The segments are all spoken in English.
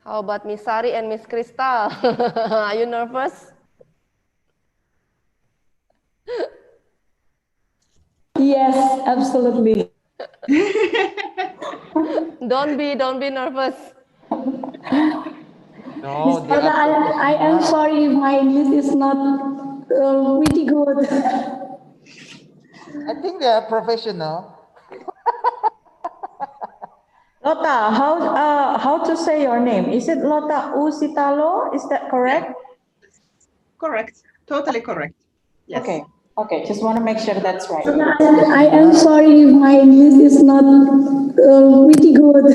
How about Miss Sari and Miss Crystal? Are you nervous? Yes, absolutely. Don't be nervous. No, Miss Lota, I am sorry if my English is not pretty good. I think they are professional. Lota, how to say your name? Is it Lota Usitalo? Is that correct? Correct. Totally correct. Yes. Okay. Just want to make sure that's right. I am sorry if my English is not pretty good.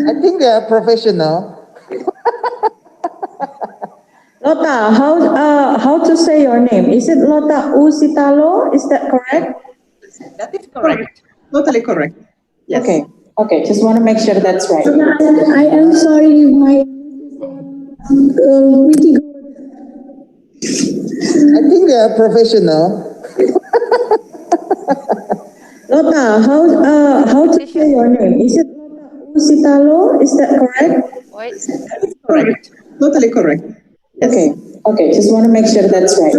I think they are professional. Lota, how to say your name? Is it Lota Usitalo? Is that correct? That is correct. Totally correct. Yes. Okay. Just want to make sure that's right. I am sorry if my English is not pretty good. I think they are professional. Lota, how to say your name? Is it Lota Usitalo? Is that correct? Wait. That is correct. Totally correct. Yes. Okay. Just want to make sure that's right.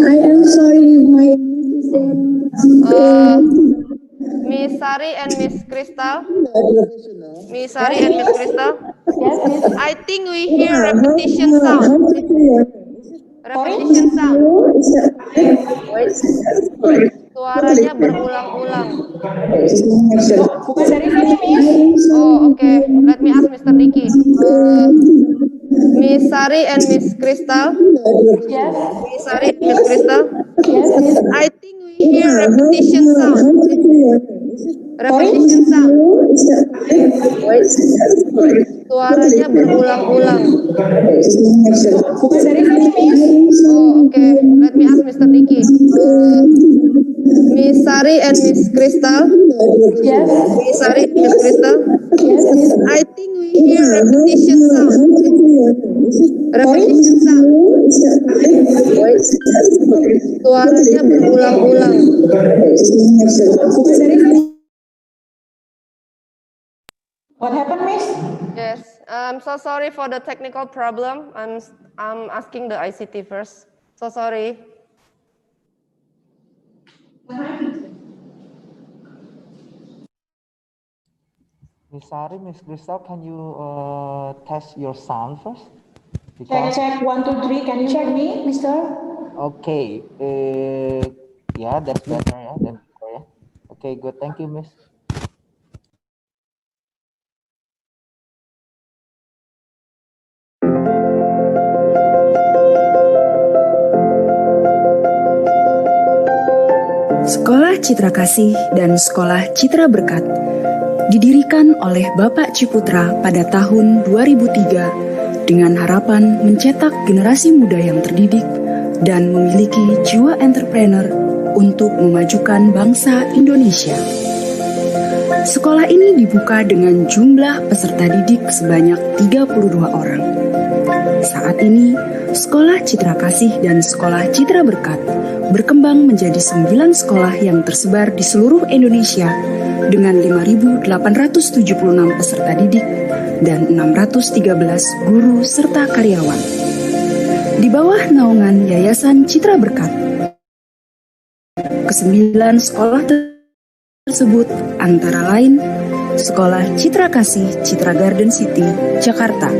I am sorry if my English is not Miss Sari and Miss Crystal. Miss Sari and Miss Crystal. Yes, Miss. I think we hear repetition sound. Repetition sound. Suaranya berulang-ulang. Bukan dari sini, Miss. Oh, okay. Let me ask Mr. Diki. Miss Sari and Miss Crystal. Yes. Miss Sari and Miss Crystal. Yes, Miss. I think we hear repetition sound. Repetition sound. Suaranya berulang-ulang. Bukan dari sini, Miss. Oh, okay. Let me ask Mr. Diki. Miss Sari and Miss Crystal. Yes. Miss Sari and Miss Crystal. Yes, Miss. I think we hear repetition sound. Repetition sound. Suaranya berulang-ulang. Bukan dari sini. What happened, Miss? Yes, I'm so sorry for the technical problem. I'm asking the ICT first. So sorry. Miss Sari, Miss Crystal, can you test your sound first? Check 1, 2, 3. Can you hear me, Mister? Okay. Yeah, that's better. Yeah, than before, yeah. Okay, good. Thank you, Miss. Sekolah Citra Kasih dan Sekolah Citra Berkat didirikan oleh Bapak Ciputra pada tahun 2003 dengan harapan mencetak generasi muda yang terdidik dan memiliki jiwa entrepreneur untuk memajukan bangsa Indonesia. Sekolah ini dibuka dengan jumlah peserta didik sebanyak 32 orang. Saat ini, Sekolah Citra Kasih dan Sekolah Citra Berkat berkembang menjadi 9 sekolah yang tersebar di seluruh Indonesia dengan 5.876 peserta didik dan 613 guru serta karyawan. Di bawah naungan Yayasan Citra Berkat, ke-9 sekolah tersebut antara lain Sekolah Citra Kasih Citra Garden City, Jakarta,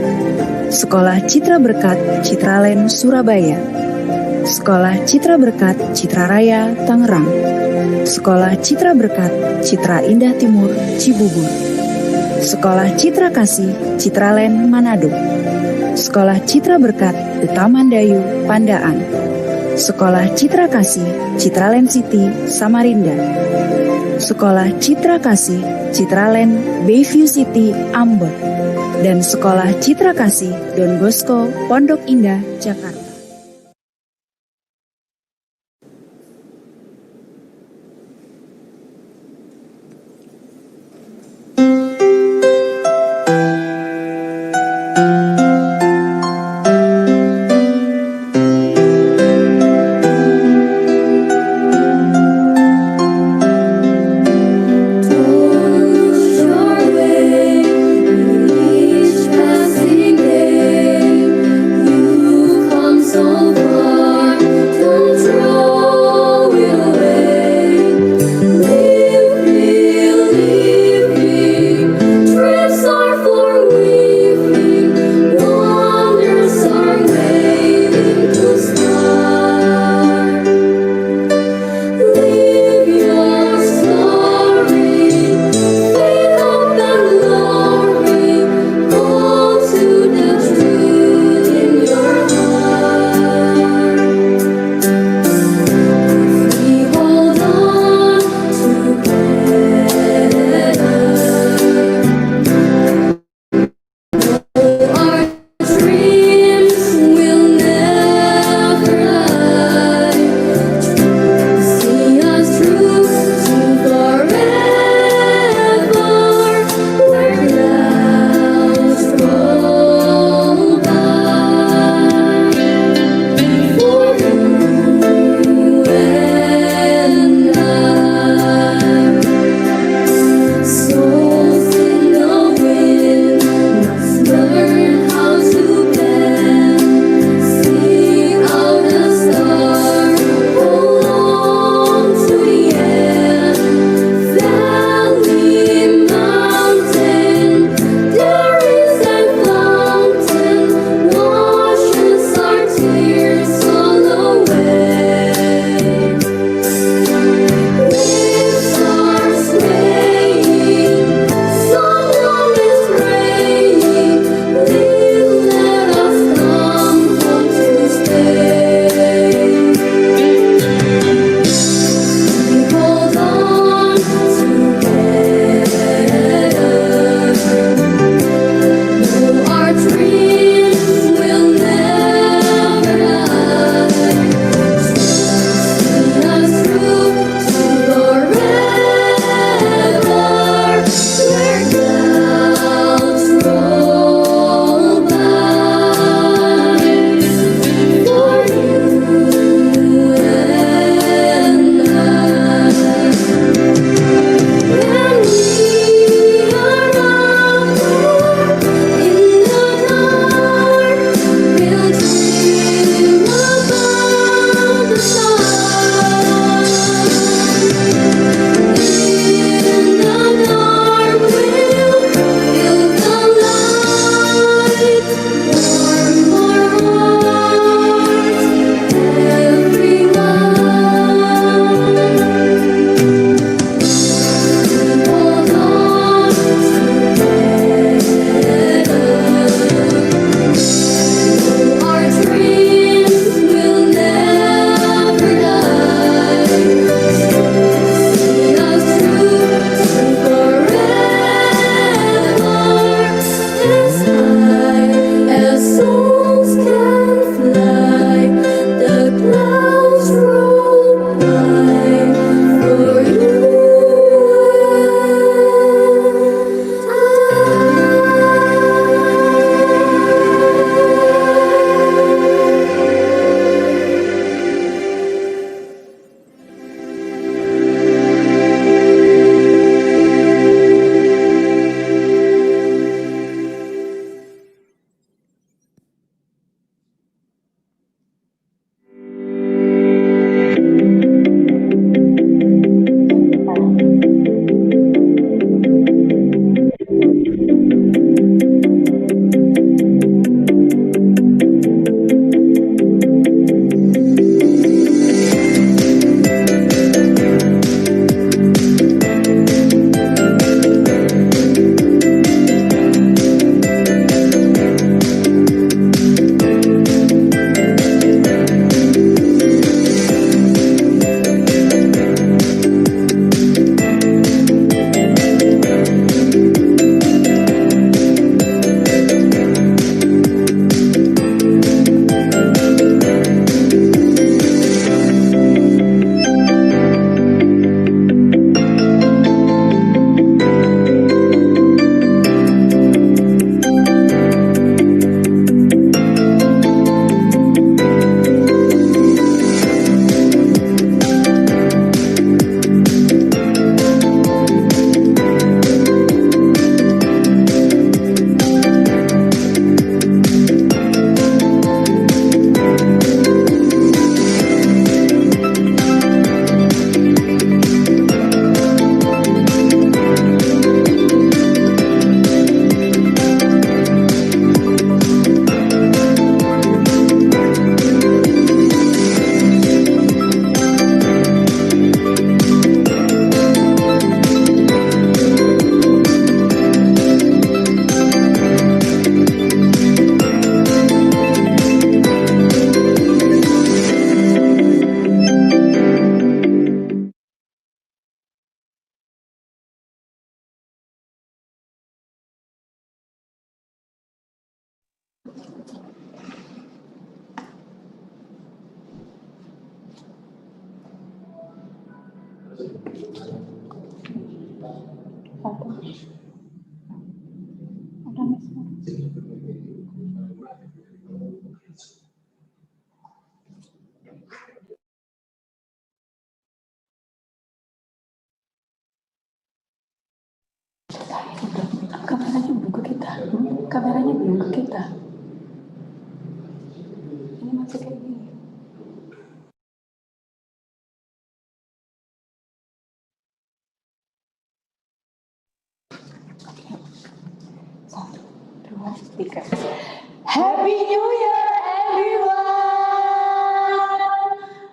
Sekolah Citra Berkat Citraland, Surabaya, Sekolah Citra Berkat Citra Raya, Tangerang, Sekolah Citra Berkat Citra Indah Timur, Cibubur, Sekolah Citra Kasih Citraland, Manado, Sekolah Citra Berkat Utamandayu, Pandaan, Sekolah Citra Kasih Citraland City, Samarinda, Sekolah Citra Kasih Citraland, Bayview City, Ambon, dan Sekolah Citra Kasih Don Bosco, Pondok Indah, Jakarta. Your way, Kameranya belum ke kita. Kameranya belum ke kita. Ini masih kayak gini. Satu, dua, tiga. Happy New Year, everyone!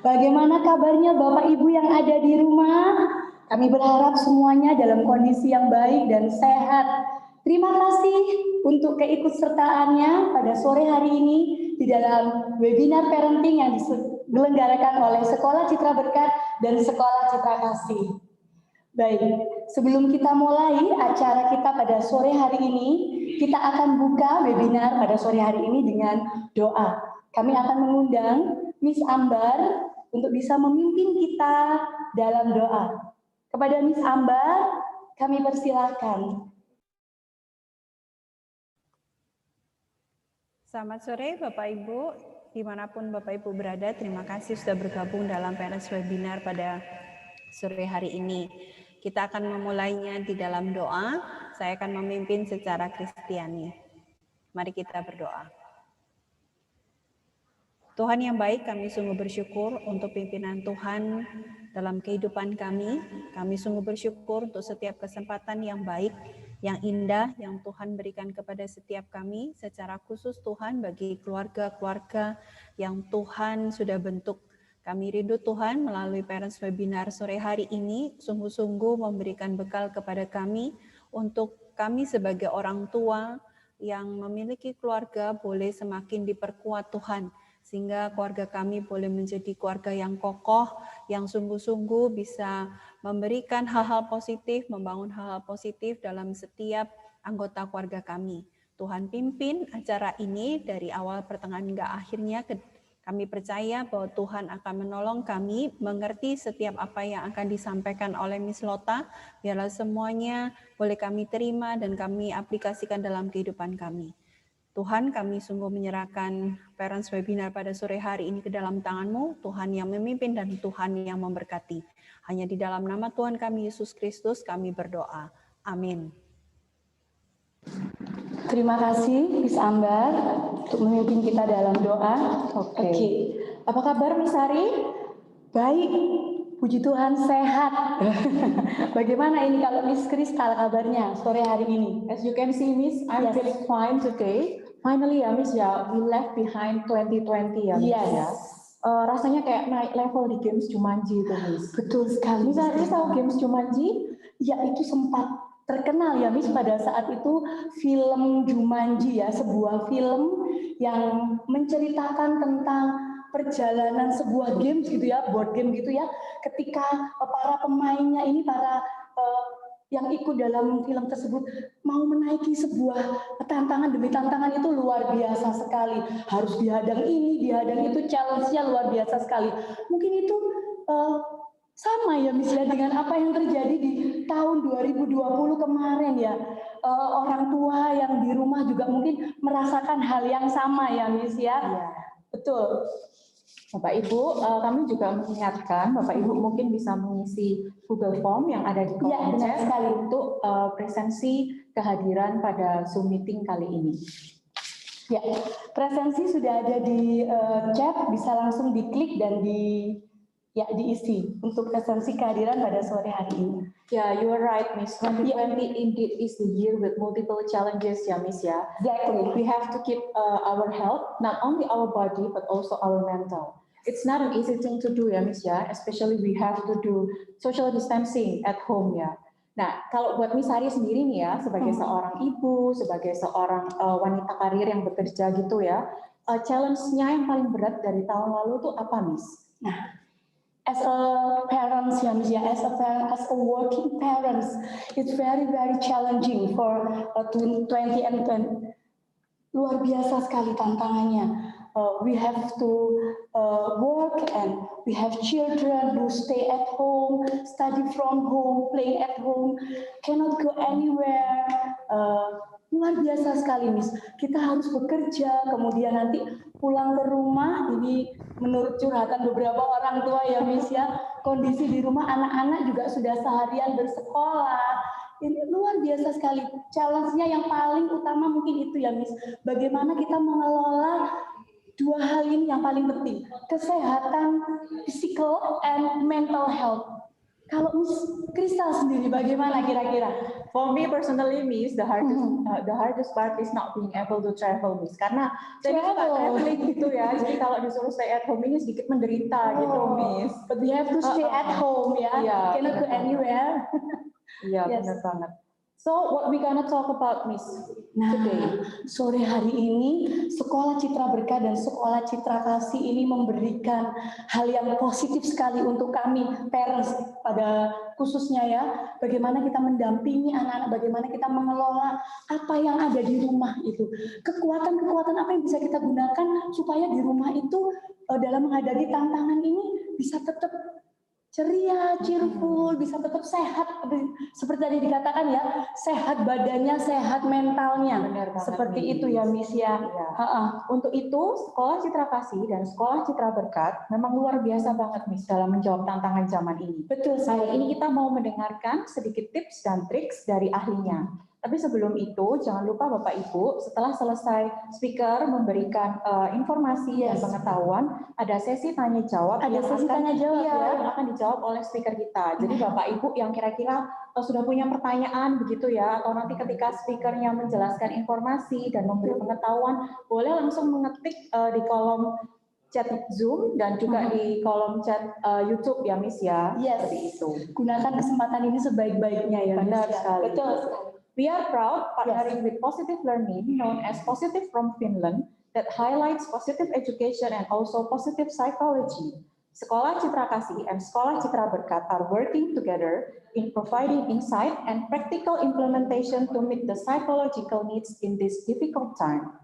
Bagaimana kabarnya Bapak Ibu yang ada di rumah? Kami berharap semuanya dalam kondisi yang baik dan sehat. Terima kasih untuk keikutsertaannya pada sore hari ini di dalam webinar parenting yang diselenggarakan oleh Sekolah Citra Berkat dan Sekolah Citra Kasih. Baik, sebelum kita mulai acara kita pada sore hari ini, kita akan buka webinar pada sore hari ini dengan doa. Kami akan mengundang Miss Ambar untuk bisa memimpin kita dalam doa. Kepada Miss Ambar, kami persilahkan. Selamat sore Bapak Ibu, dimanapun Bapak Ibu berada, terima kasih sudah bergabung dalam Parents Webinar pada sore hari ini. Kita akan memulainya di dalam doa, saya akan memimpin secara Kristiani. Mari kita berdoa. Tuhan yang baik, kami sungguh bersyukur untuk pimpinan Tuhan dalam kehidupan kami. Kami sungguh bersyukur untuk setiap kesempatan yang baik, yang indah, yang Tuhan berikan kepada setiap kami. Secara khusus Tuhan bagi keluarga-keluarga yang Tuhan sudah bentuk. Kami rindu Tuhan melalui Parents Webinar sore hari ini, sungguh-sungguh memberikan bekal kepada kami, untuk kami sebagai orang tua yang memiliki keluarga boleh semakin diperkuat Tuhan, sehingga keluarga kami boleh menjadi keluarga yang kokoh, yang sungguh-sungguh bisa memberikan hal-hal positif, membangun hal-hal positif dalam setiap anggota keluarga kami. Tuhan pimpin acara ini dari awal pertengahan hingga akhirnya. Kami percaya bahwa Tuhan akan menolong kami mengerti setiap apa yang akan disampaikan oleh Miss Lota. Biarlah semuanya boleh kami terima dan kami aplikasikan dalam kehidupan kami. Tuhan, kami sungguh menyerahkan Parents Webinar pada sore hari ini ke dalam tangan-Mu, Tuhan yang memimpin dan Tuhan yang memberkati. Hanya di dalam nama Tuhan kami, Yesus Kristus, kami berdoa. Amin. Terima kasih, Miss Ambar, untuk memimpin kita dalam doa. Oke. Apa kabar, Miss Ari? Baik, puji Tuhan sehat. Bagaimana ini kalau Miss Kristal kabarnya sore hari ini? As you can see, Miss, I'm feeling fine today. Finally, ya Miss, ya, we left behind 2020 ya Miss. Yes. Ya. Rasanya kayak naik level di games Jumanji itu Miss. Betul sekali. Miss Ari tahu games Jumanji? Ya, itu sempat terkenal ya Miss pada saat itu film Jumanji ya, sebuah film yang menceritakan tentang perjalanan sebuah games gitu ya, board game gitu ya, ketika para pemainnya ini, para yang ikut dalam film tersebut mau menaiki sebuah tantangan demi tantangan, itu luar biasa sekali. Harus dihadang ini, dihadang itu, challenge-nya luar biasa sekali. Mungkin itu sama ya Miss ya dengan apa yang terjadi di tahun 2020 kemarin ya. Orang tua yang di rumah juga mungkin merasakan hal yang sama ya Miss ya. Ya. Betul. Bapak Ibu, kami juga mengingatkan Bapak Ibu mungkin bisa mengisi Google Form yang ada di kolom chat untuk presensi kehadiran pada Zoom meeting kali ini. Ya, presensi sudah ada di chat, bisa langsung diklik dan diisi untuk presensi kehadiran pada sore hari ini. Yeah, you are right, Miss. 2020 indeed is the year with multiple challenges, ya, Miss. Ya, Exactly. We have to keep our health, not only our body but also our mental. It's not an easy thing to do, ya, Miss. Ya, especially we have to do social distancing at home, ya. Nah, kalau buat Miss Hari sendiri nih ya, sebagai seorang ibu, sebagai seorang wanita karir yang bekerja gitu ya, challenge-nya yang paling berat dari tahun lalu tuh apa, Miss? Nah, as a parents, as a working parents, it's very challenging for 2020 Luar biasa sekali tantangannya. We have to work and we have children who stay at home, study from home, playing at home, cannot go anywhere. Luar biasa sekali, Miss. Kita harus bekerja, kemudian nanti pulang ke rumah. Ini menurut curhatan beberapa orang tua ya, Miss ya. Kondisi di rumah anak-anak juga sudah seharian bersekolah. Ini luar biasa sekali. Challenge-nya yang paling utama mungkin itu ya, Miss. Bagaimana kita mengelola dua hal ini yang paling penting. Kesehatan physical and mental health. Kalau Miss Kristal sendiri bagaimana kira-kira? For me personally, Miss, the hardest part is not being able to travel, Miss. Karena saya suka traveling gitu ya. Jadi kalau disuruh stay at home ini sedikit menderita gitu, Miss. But we have to stay at home ya. Yeah, Cannot go anywhere. Iya, yes. Benar banget. So what we gonna talk about, Miss, today? Sore hari ini Sekolah Citra Berkat dan Sekolah Citra Kasih ini memberikan hal yang positif sekali untuk kami parents pada khususnya ya. Bagaimana kita mendampingi anak-anak, bagaimana kita mengelola apa yang ada di rumah itu. Kekuatan-kekuatan apa yang bisa kita gunakan supaya di rumah itu dalam menghadapi tantangan ini bisa tetap ceria, cheerful, bisa tetap sehat, seperti tadi dikatakan ya, sehat badannya, sehat mentalnya. Benar banget, seperti Miss. itu ya, Miss ya. Untuk itu, Sekolah Citra Kasih dan Sekolah Citra Berkat memang luar biasa banget, Miss, dalam menjawab tantangan zaman ini. Betul, Hari ini kita mau mendengarkan sedikit tips dan triks dari ahlinya. Tapi sebelum itu, jangan lupa Bapak Ibu, setelah selesai speaker memberikan informasi dan pengetahuan, ada sesi tanya jawab yang akan dijawab oleh speaker kita. Jadi Bapak Ibu yang kira-kira sudah punya pertanyaan begitu ya, atau nanti ketika speakernya menjelaskan informasi dan memberi pengetahuan, boleh langsung mengetik di kolom chat Zoom dan juga di kolom chat YouTube ya, Miss ya. Seperti itu. Gunakan kesempatan ini sebaik-baiknya ya, Benar Miss, sekali. Betul. We are proud partnering with Positive Learning, known as Positive from Finland, that highlights positive education and also positive psychology. Sekolah Citra Kasih and Sekolah Citra Berkat are working together in providing insight and practical implementation to meet the psychological needs in this difficult time.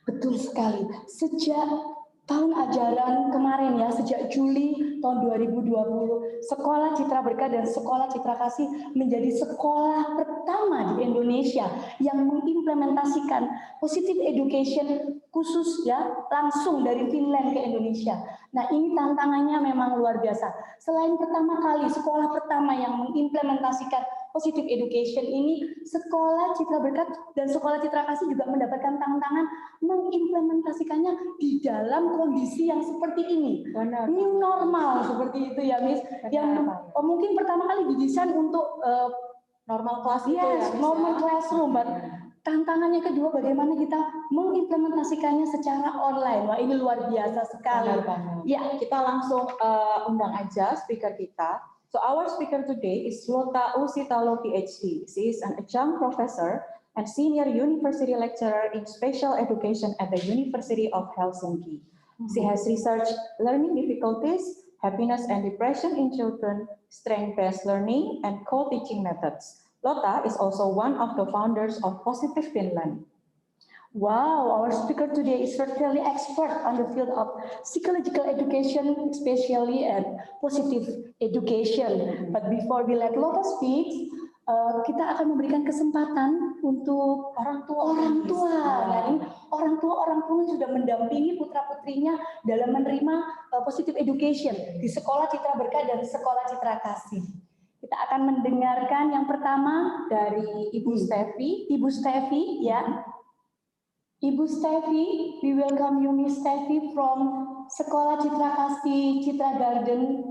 Betul sekali. Sejak tahun ajaran kemarin ya, sejak Juli tahun 2020, Sekolah Citra Berkat dan Sekolah Citra Kasih menjadi sekolah pertama di Indonesia yang mengimplementasikan positive education khusus ya, langsung dari Finland ke Indonesia. Nah, ini tantangannya memang luar biasa. Selain pertama kali, sekolah pertama yang mengimplementasikan positive education ini, Sekolah Citra Berkat dan Sekolah Citra Kasih juga mendapatkan tantangan mengimplementasikannya di dalam kondisi yang seperti ini. New normal seperti itu ya, Miss. Yang mungkin pertama kali didesain untuk normal kelas itu ya, normal classroom. Tantangannya kedua, bagaimana kita mengimplementasikannya secara online. Wah, ini luar biasa sekali. Ya, kita langsung undang aja speaker kita. So our speaker today is Lota Usitalo, PhD. She is an adjunct professor and senior university lecturer in special education at the University of Helsinki. She has researched learning difficulties, happiness and depression in children, strength-based learning, and co-teaching methods. Lota is also one of the founders of Positive Finland. Wow, our speaker today is certainly expert on the field of psychological education, especially and positive education. But before we let Lota speak, kita akan memberikan kesempatan untuk orang tua. Nah, ini orang tua sudah mendampingi putra-putrinya dalam menerima positive education di Sekolah Citra Berkat dan Sekolah Citra Kasih. Kita akan mendengarkan yang pertama dari Ibu Stefi. Ibu Stefi, ya. Ibu Stefi, we welcome you, Miss Stefi from Sekolah Citra Kasih, Citra Garden.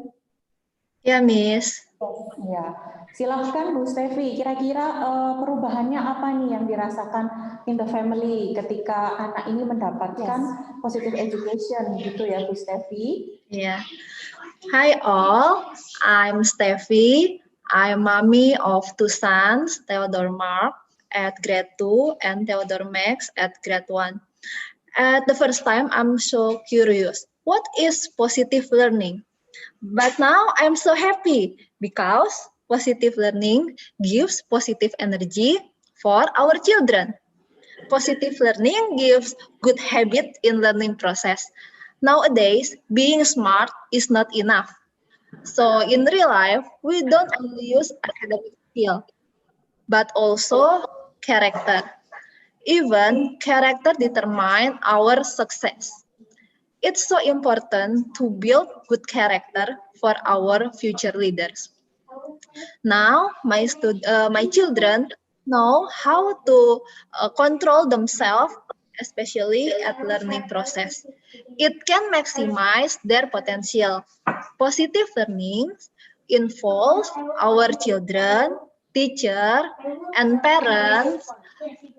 Ya, Miss. Ya, silahkan Bu Stefi. Kira-kira perubahannya apa nih yang dirasakan in the family ketika anak ini mendapatkan positive education, gitu ya, Bu Stefi? Ya. Hi all, I'm Stefi. I'm mommy of two sons, Theodore Mark at grade 2 and Theodore Max at grade 1. At the first time, I'm so curious. What is positive learning? But now I'm so happy because positive learning gives positive energy for our children. Positive learning gives good habit in learning process. Nowadays, being smart is not enough. So in real life, we don't only use academic skill, but also character. Even character determine our success. It's so important to build good character for our future leaders. Now, my children know how to control themselves, especially at learning process. It can maximize their potential. Positive learning involves our children, teacher, and parents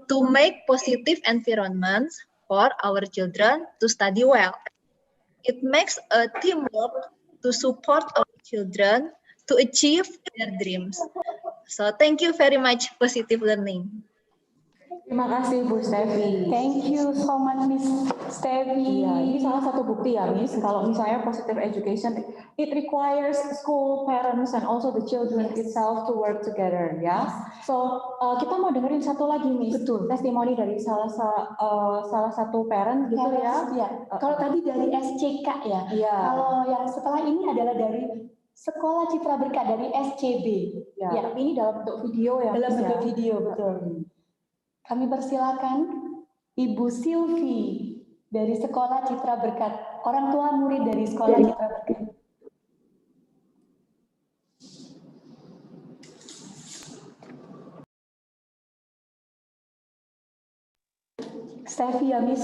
to make positive environments for our children to study well. It makes a teamwork to support our children to achieve their dreams. So thank you very much, positive learning. Terima kasih Bu Stevi. Thank you so much Miss Stevi. Iya, ini salah satu bukti ya Miss, kalau misalnya positive education, it requires school, parents, and also the children itself to work together ya. So kita mau dengerin satu lagi Miss, testimoni dari salah satu parent gitu ya. Ya. Kalau tadi dari SCK ya. Iya. Kalau yang setelah ini adalah dari Sekolah Citra Berkat dari SCB. Ya. Tapi ini dalam bentuk video ya. Dalam Miss, bentuk ya? video, betul. Kami persilakan Ibu Silvi dari Sekolah Citra Berkat, orang tua murid dari Sekolah Citra Berkat. Stevi ya Miss,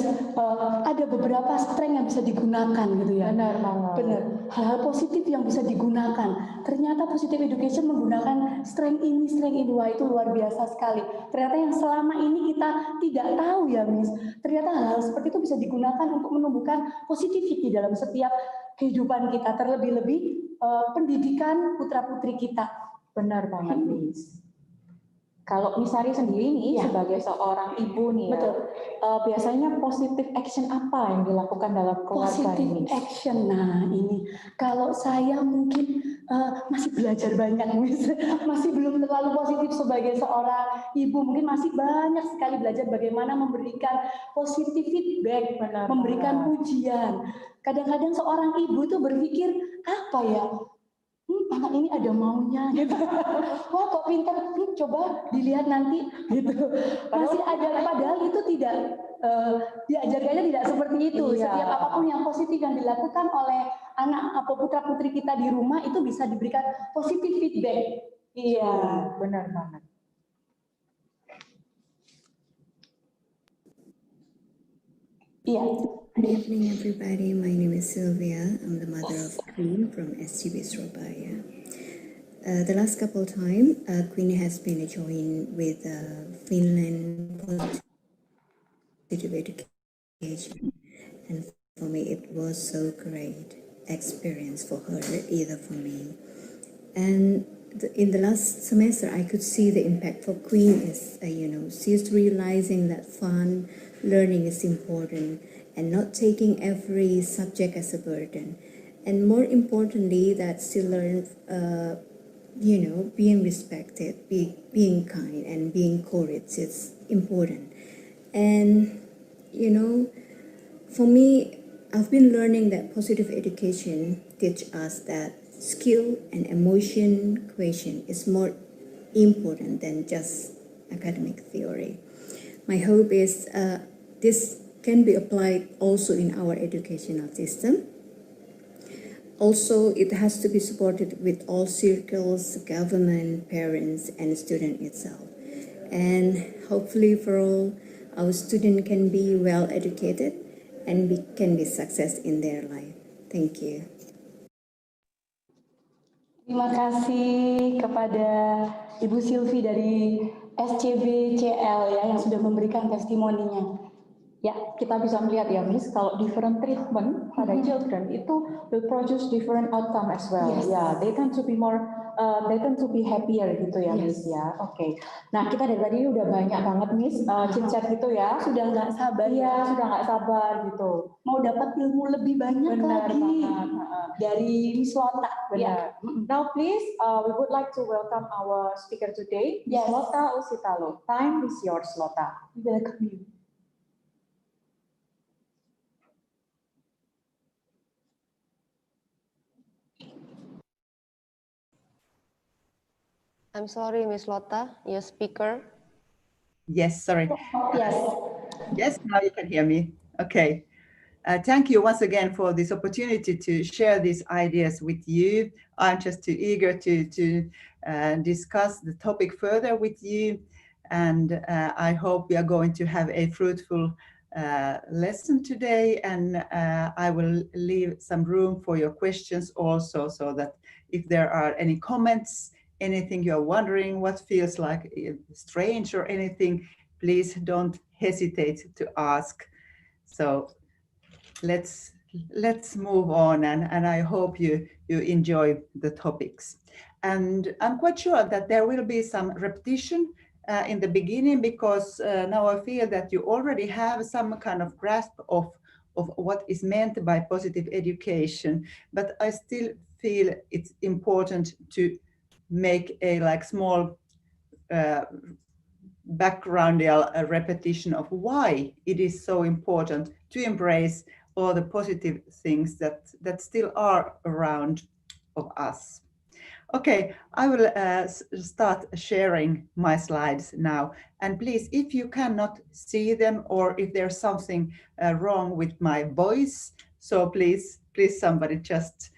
ada beberapa strength yang bisa digunakan gitu ya. Benar banget. Benar. Hal-hal positif yang bisa digunakan. Ternyata positive education menggunakan strength ini. Wah, itu luar biasa sekali. Ternyata yang selama ini kita tidak tahu ya Miss. Ternyata hal-hal seperti itu bisa digunakan untuk menumbuhkan positivity dalam setiap kehidupan kita. Terlebih-lebih pendidikan putra-putri kita. Benar banget Miss. Kalau Miss Sari sendiri nih sebagai seorang ibu nih ya, biasanya positive action apa yang dilakukan dalam keluarga ini? Positive action, nah ini kalau saya mungkin masih belajar banyak Miss, masih belum terlalu positif sebagai seorang ibu, mungkin masih banyak sekali belajar bagaimana memberikan positive feedback, memberikan pujian. Kadang-kadang seorang ibu tuh berpikir apa ya? Anak ini ada maunya gitu. Wah kok pintar, coba dilihat nanti gitu. Masih ada, padahal itu tidak diajarkannya tidak seperti itu. Iya. Setiap apapun yang positif yang dilakukan oleh anak atau putra putri kita di rumah itu bisa diberikan positif feedback. Iya, benar banget. Iya. Good evening, everybody. My name is Sylvia. I'm the mother of Queen from SGB Surabaya. The last couple of times, Queen has been joined with Finland positive education, and for me, it was so great experience for her, either for me. And in the last semester, I could see the impact for Queen is, she's realizing that fun learning is important and not taking every subject as a burden. And more importantly, that she learned, being respected, being kind, and being courageous is important. And, for me, I've been learning that positive education teach us that skill and emotion question is more important than just academic theory. My hope is this can be applied also in our educational system. Also, it has to be supported with all circles, government, parents, and student itself. And hopefully for all, our student can be well educated and can be success in their life. Thank you. Terima kasih kepada Ibu Silvi dari SCBCL ya yang sudah memberikan testimoninya. Ya, kita bisa melihat ya Miss, kalau different treatment pada children itu will produce different outcome as well. Yes. Yeah, they tend to be more they tend to be happier gitu ya, Miss ya. Oke. Nah, kita dari tadi udah banyak banget Miss chit-chat gitu ya. Sudah nggak sabar. Iya, sudah nggak sabar gitu. Mau dapat ilmu lebih banyak Benar lagi banget. dari Miss Lota. Benar. Now please, we would like to welcome our speaker today, Miss Lota Usitalo. Time is yours, Lota. Welcome you. I'm sorry, Miss Lota, your speaker. Yes, sorry. Yes. Yes, now you can hear me. Okay. Thank you once again for this opportunity to share these ideas with you. I'm just too eager to discuss the topic further with you. And I hope we are going to have a fruitful lesson today. And I will leave some room for your questions also, so that if there are any comments, anything you're wondering, what feels like strange or anything, please don't hesitate to ask. So let's move on, and I hope you enjoy the topics. And I'm quite sure that there will be some repetition in the beginning, because now I feel that you already have some kind of grasp of what is meant by positive education, but I still feel it's important to make a small background repetition of why it is so important to embrace all the positive things that still are around of us. Okay, I will start sharing my slides now. And please, if you cannot see them, or if there's something wrong with my voice, so please somebody just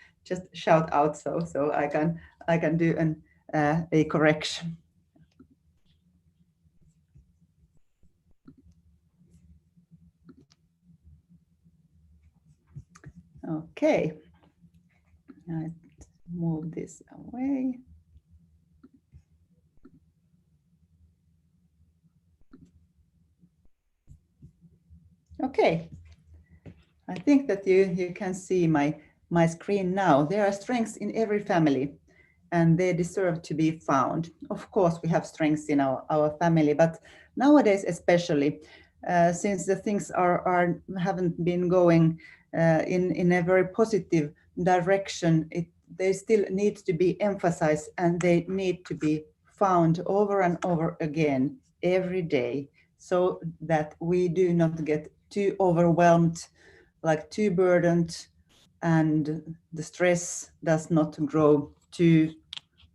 shout out so I can do a correction. Okay, I move this away. Okay, I think that you can see my screen now. There are strengths in every family, and they deserve to be found. Of course, we have strengths in our family, but nowadays especially, since the things haven't been going in a very positive direction, they still need to be emphasized, and they need to be found over and over again every day, so that we do not get too overwhelmed, like too burdened, and the stress does not grow too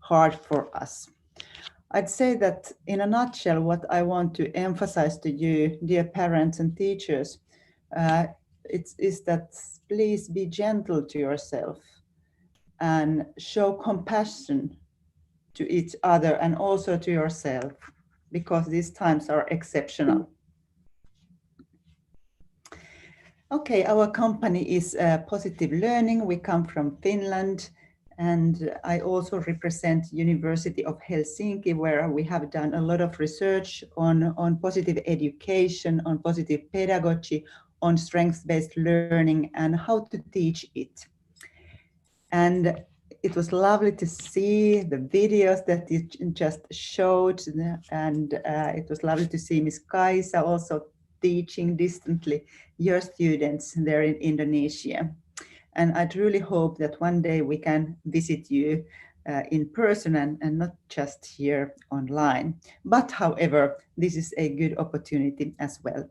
hard for us. I'd say that in a nutshell, what I want to emphasize to you, dear parents and teachers, is that please be gentle to yourself and show compassion to each other and also to yourself, because these times are exceptional. Okay, our company is Positive Learning. We come from Finland, and I also represent University of Helsinki, where we have done a lot of research on positive education, on positive pedagogy, on strengths-based learning, and how to teach it. And it was lovely to see the videos that you just showed, and it was lovely to see Ms. Kaisa also teaching distantly your students there in Indonesia. And I truly hope that one day we can visit you in person and not just here online. But however, this is a good opportunity as well.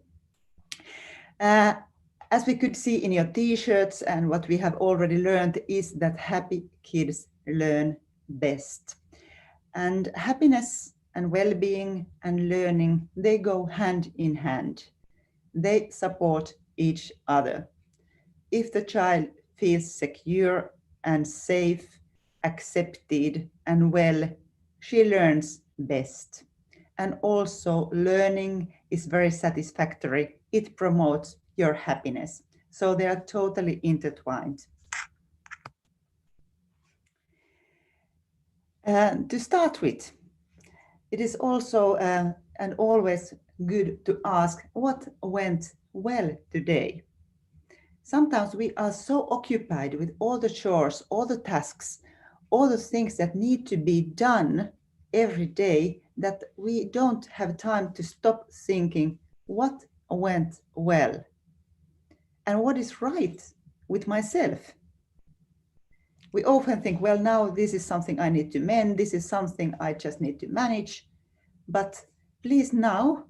As we could see in your t-shirts, and what we have already learned is that happy kids learn best. And happiness and well-being and learning, they go hand in hand. They support each other. If the child feels secure and safe, accepted and well, she learns best. And also learning is very satisfactory. It promotes your happiness. So they are totally intertwined. To start with, it is also and always good to ask what went well today. Sometimes we are so occupied with all the chores, all the tasks, all the things that need to be done every day, that we don't have time to stop thinking what went well and what is right with myself. We often think, well, now this is something I need to mend, this is something I just need to manage. But please now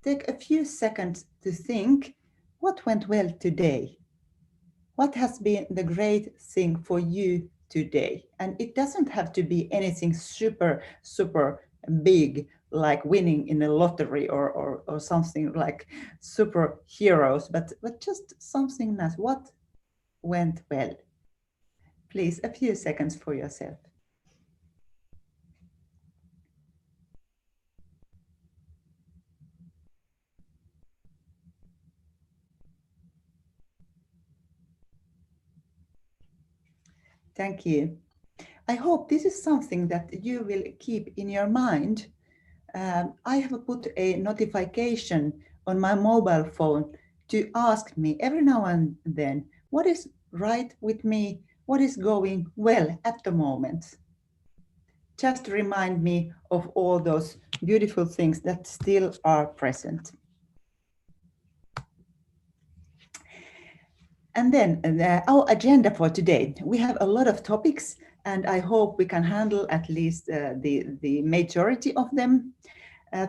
take a few seconds to think, what went well today? What has been the great thing for you today? And it doesn't have to be anything super, super big, like winning in a lottery or something like superheroes, but just something nice. What went well? Please, a few seconds for yourself. Thank you. I hope this is something that you will keep in your mind. I have put a notification on my mobile phone to ask me every now and then, what is right with me? What is going well at the moment? Just to remind me of all those beautiful things that still are present. And then our agenda for today. We have a lot of topics, and I hope we can handle at least the majority of them.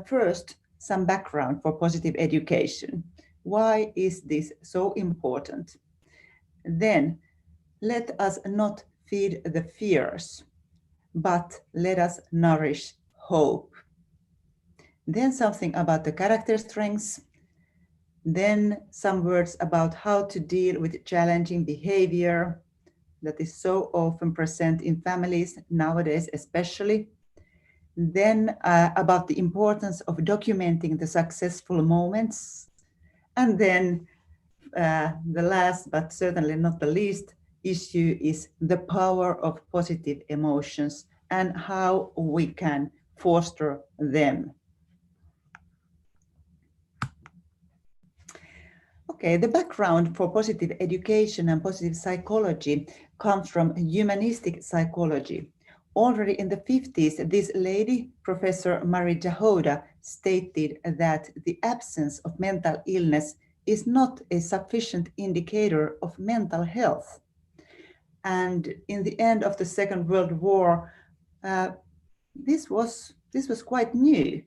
First, some background for positive education. Why is this so important? Then, let us not feed the fears, but let us nourish hope. Then something about the character strengths. Then some words about how to deal with challenging behavior that is so often present in families nowadays, especially. Then about the importance of documenting the successful moments. And then the last, but certainly not the least, issue is the power of positive emotions and how we can foster them. Okay, the background for positive education and positive psychology comes from humanistic psychology. Already in the 50s, this lady, Professor Marie Jahoda, stated that the absence of mental illness is not a sufficient indicator of mental health. And in the end of the Second World War, this was quite new,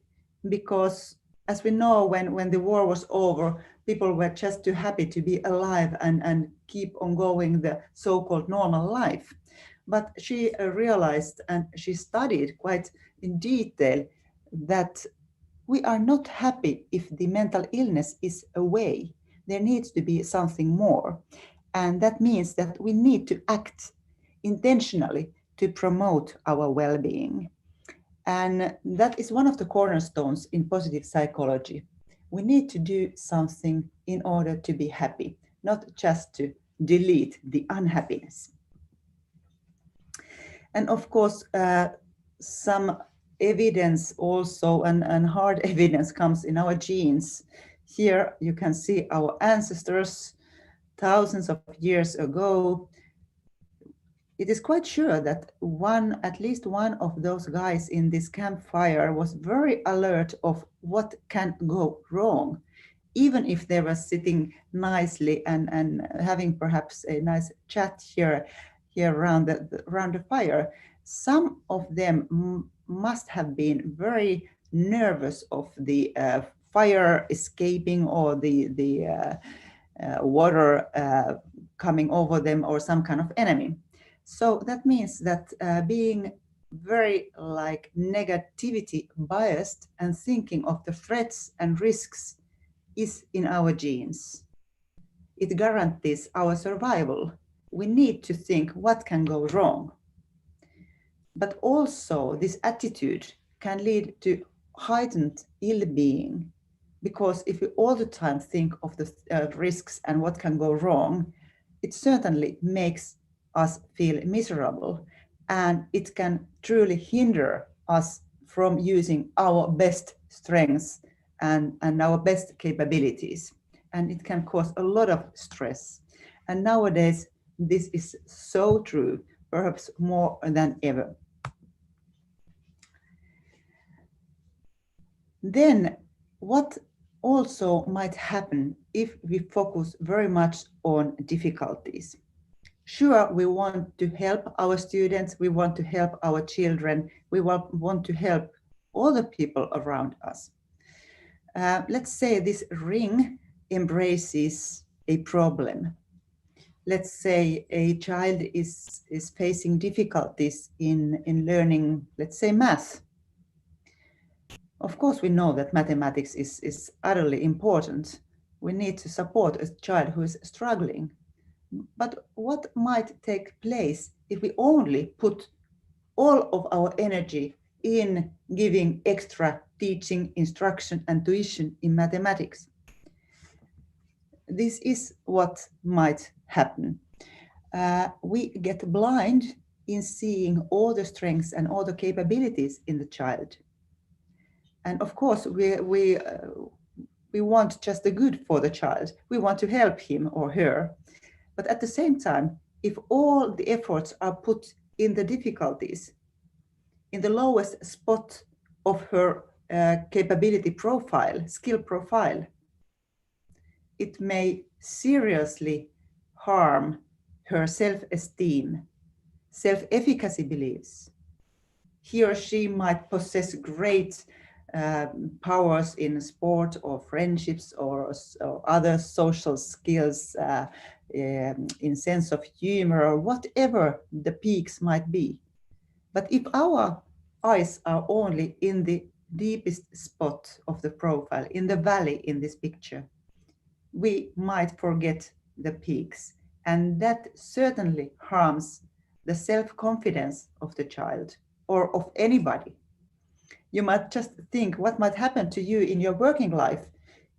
because as we know, when the war was over, people were just too happy to be alive and keep on going the so-called normal life. But she realized, and she studied quite in detail, that we are not happy if the mental illness is away. There needs to be something more. And that means that we need to act intentionally to promote our well-being. And that is one of the cornerstones in positive psychology. We need to do something in order to be happy, not just to delete the unhappiness. And of course, some evidence also, and hard evidence, comes in our genes. Here you can see our ancestors thousands of years ago. It is quite sure that at least one of those guys in this campfire was very alert of what can go wrong, even if they were sitting nicely and having perhaps a nice chat here around the fire. Some of them must have been very nervous of the fire escaping, or the water coming over them, or some kind of enemy. So that means that being very negativity biased and thinking of the threats and risks is in our genes. It guarantees our survival. We need to think what can go wrong. But also this attitude can lead to heightened ill-being, because if we all the time think of the risks and what can go wrong, it certainly makes us feel miserable, and it can truly hinder us from using our best strengths and our best capabilities. And it can cause a lot of stress. And nowadays, this is so true. perhaps more than ever. Then what also might happen if we focus very much on difficulties? Sure, we want to help our students, we want to help our children, we want to help all the people around us. Let's say this ring embraces a problem. Let's say a child is facing difficulties in learning, let's say, math. Of course, we know that mathematics is utterly important. We need to support a child who is struggling. But what might take place if we only put all of our energy in giving extra teaching, instruction, and tuition in mathematics? This is what might happen. We get blind in seeing all the strengths and all the capabilities in the child. And of course, we want just the good for the child. We want to help him or her. But at the same time, if all the efforts are put in the difficulties, in the lowest spot of her capability profile, skill profile, it may seriously harm her self-esteem, self-efficacy beliefs. He or she might possess great powers in sport or friendships or other social skills, in sense of humor or whatever the peaks might be. But if our eyes are only in the deepest spot of the profile, in the valley in this picture, we might forget the peaks, and that certainly harms the self-confidence of the child or of anybody. You might just think what might happen to you in your working life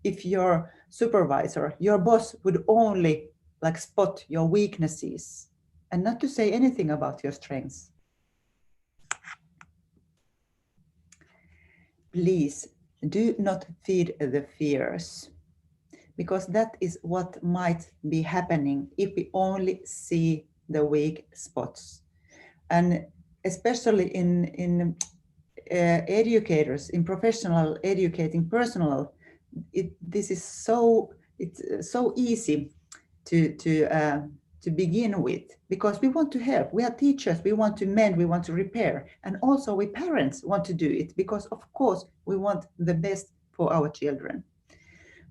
if your supervisor, your boss, would only spot your weaknesses and not to say anything about your strengths. Please do not feed the fears, because that is what might be happening if we only see the weak spots. And especially in educators, in professional educating personnel, this is it's so easy to begin with, because we want to help. We are teachers, we want to mend, we want to repair, and also we parents want to do it, because of course we want the best for our children.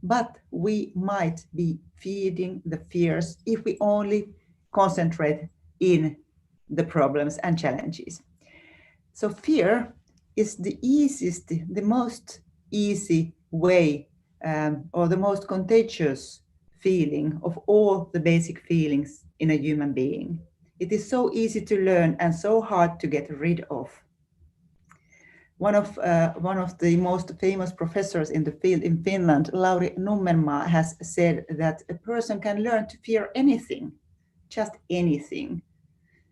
But we might be feeding the fears if we only concentrate in the problems and challenges. So fear is the easiest, the most easy way, or the most contagious feeling of all the basic feelings in a human being. It is so easy to learn and so hard to get rid of. One of the most famous professors in the field in Finland, Lauri Nummenmaa, has said that a person can learn to fear anything, just anything.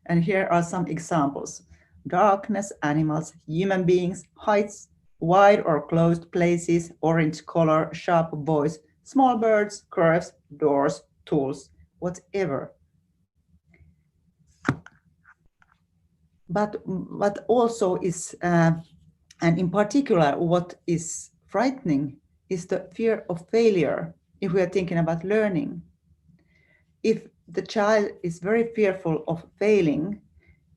And here are some examples: darkness, animals, human beings, heights, wide or closed places, orange color, sharp voice, small birds, curves, doors, tools, whatever. But what also is, and in particular, what is frightening is the fear of failure if we are thinking about learning. If the child is very fearful of failing,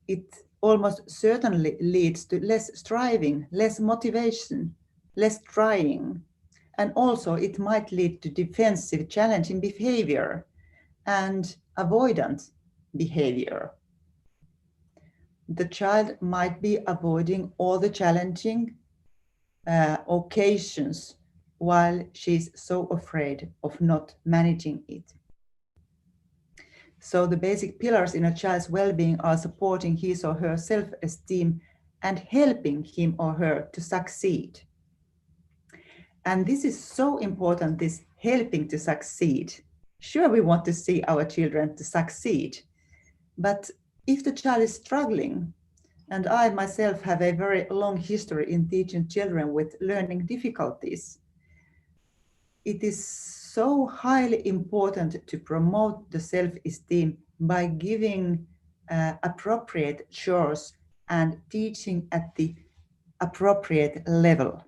it almost certainly leads to less striving, less motivation, less trying. And also it might lead to defensive, challenging behavior and avoidant behavior. The child might be avoiding all the challenging occasions while she's so afraid of not managing it. So the basic pillars in a child's well-being are supporting his or her self-esteem and helping him or her to succeed. And this is so important, this helping to succeed. Sure, we want to see our children to succeed, but if the child is struggling, and I myself have a very long history in teaching children with learning difficulties, it is so highly important to promote the self-esteem by giving appropriate chores and teaching at the appropriate level.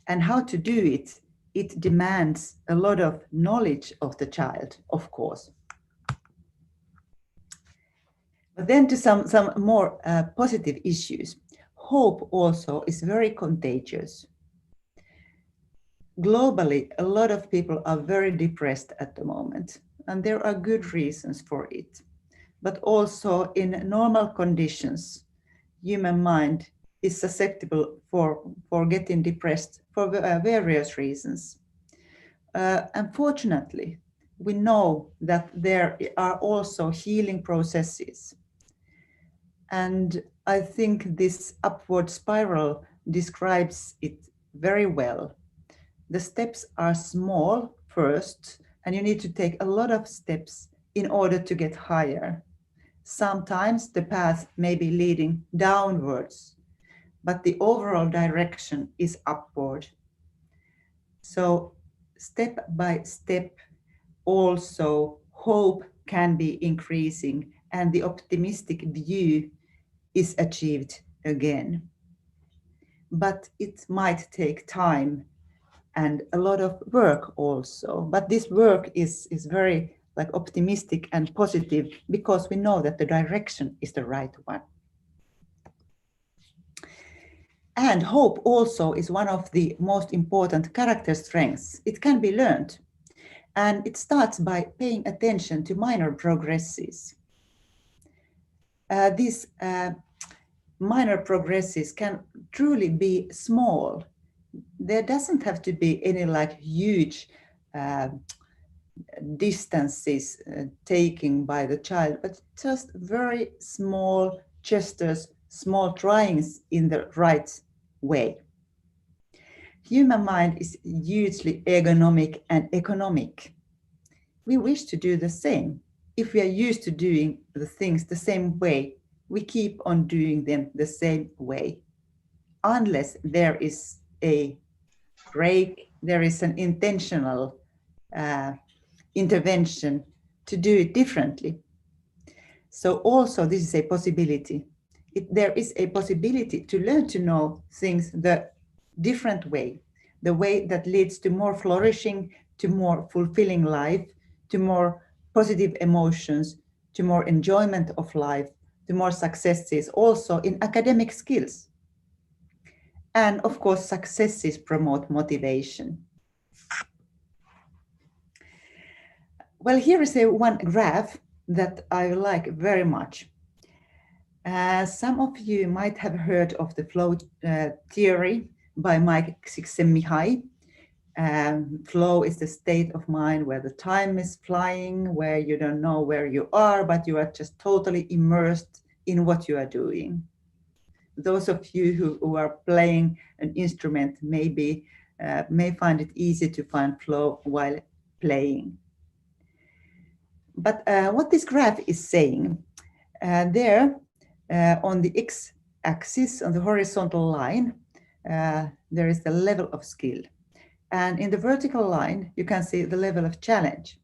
And how to do it, it demands a lot of knowledge of the child, of course. But then to some more positive issues. Hope also is very contagious. Globally, a lot of people are very depressed at the moment, and there are good reasons for it. But also in normal conditions, human mind is susceptible for getting depressed for various reasons. Unfortunately, we know that there are also healing processes. And I think this upward spiral describes it very well. The steps are small first, and you need to take a lot of steps in order to get higher. Sometimes the path may be leading downwards, but the overall direction is upward. So step by step, also hope can be increasing and the optimistic view is achieved again. But it might take time and a lot of work also. But this work is very optimistic and positive because we know that the direction is the right one. And hope also is one of the most important character strengths. It can be learned. And it starts by paying attention to minor progresses. These minor progresses can truly be small. There doesn't have to be any huge distances taken by the child, but just very small gestures, small tryings in the right way. Human mind is hugely ergonomic and economic. We wish to do the same. If we are used to doing the things the same way, we keep on doing them the same way. Unless there is a break, there is an intentional intervention to do it differently. So also this is a possibility. There is a possibility to learn to know things the different way, the way that leads to more flourishing, to more fulfilling life, to more positive emotions, to more enjoyment of life, to more successes also in academic skills. And of course, successes promote motivation. Well, here is one graph that I like very much. Some of you might have heard of the flow theory by Mike Csikszentmihalyi. Flow is the state of mind where the time is flying, where you don't know where you are, but you are just totally immersed in what you are doing. Those of you who are playing an instrument may find it easy to find flow while playing. But what this graph is saying, there on the x-axis, on the horizontal line, there is the level of skill. And in the vertical line, you can see the level of challenge.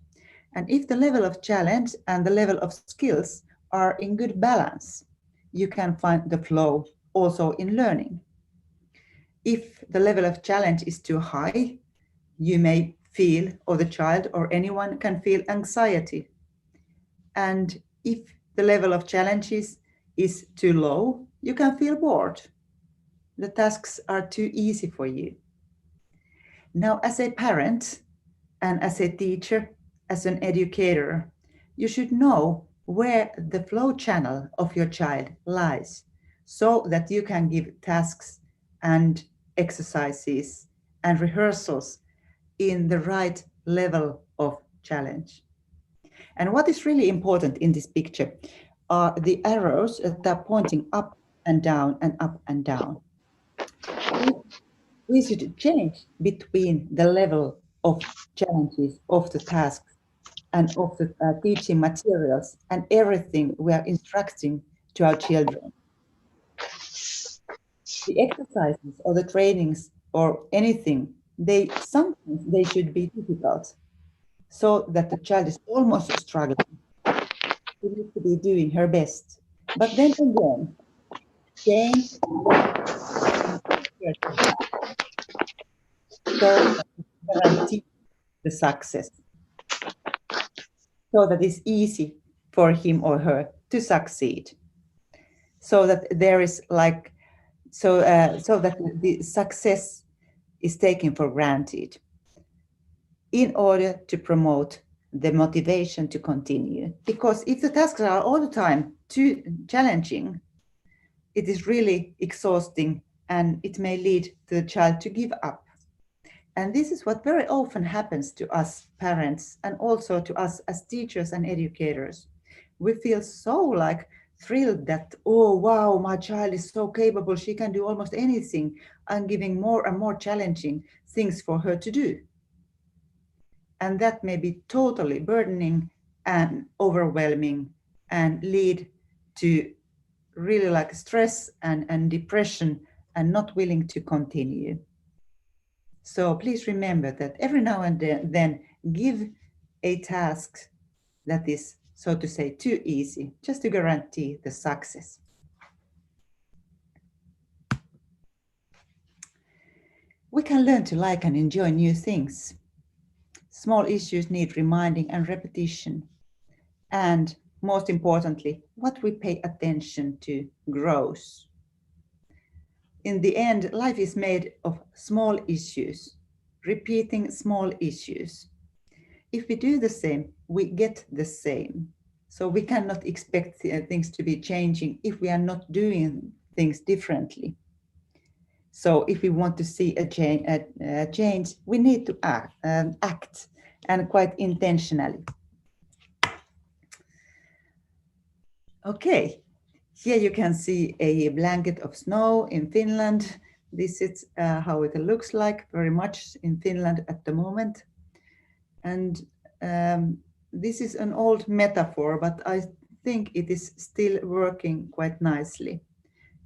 And if the level of challenge and the level of skills are in good balance, you can find the flow also in learning. If the level of challenge is too high, you may feel, or the child or anyone can feel anxiety. And if the level of challenges is too low, you can feel bored. The tasks are too easy for you. Now, as a parent and as a teacher, as an educator, you should know where the flow channel of your child lies so that you can give tasks and exercises and rehearsals in the right level of challenge. And what is really important in this picture are the arrows that are pointing up and down and up and down. We should change between the level of challenges of the tasks and of the teaching materials and everything we are instructing to our children. The exercises or the trainings or anything, sometimes they should be difficult so that the child is almost struggling. She needs to be doing her best. But then again, Jane so guarantee the success, so that it's easy for him or her to succeed, so that there is like so that the success is taken for granted in order to promote the motivation to continue. Because if the tasks are all the time too challenging, it is really exhausting and it may lead the child to give up. And this is what very often happens to us parents and also to us as teachers and educators. We feel so like thrilled that, oh, wow, my child is so capable. She can do almost anything. I'm giving more and more challenging things for her to do. And that may be totally burdening and overwhelming and lead to really like stress and depression and not willing to continue. So please remember that every now and then give a task that is, so to say, too easy, just to guarantee the success. We can learn to like and enjoy new things. Small issues need reminding and repetition. And most importantly, what we pay attention to grows. In the end, life is made of small issues, repeating small issues. If we do the same, we get the same. So we cannot expect things to be changing if we are not doing things differently. So if we want to see a change, we need to act and quite intentionally. Okay, here you can see a blanket of snow in Finland. This is how it looks like very much in Finland at the moment. And this is an old metaphor, but I think it is still working quite nicely.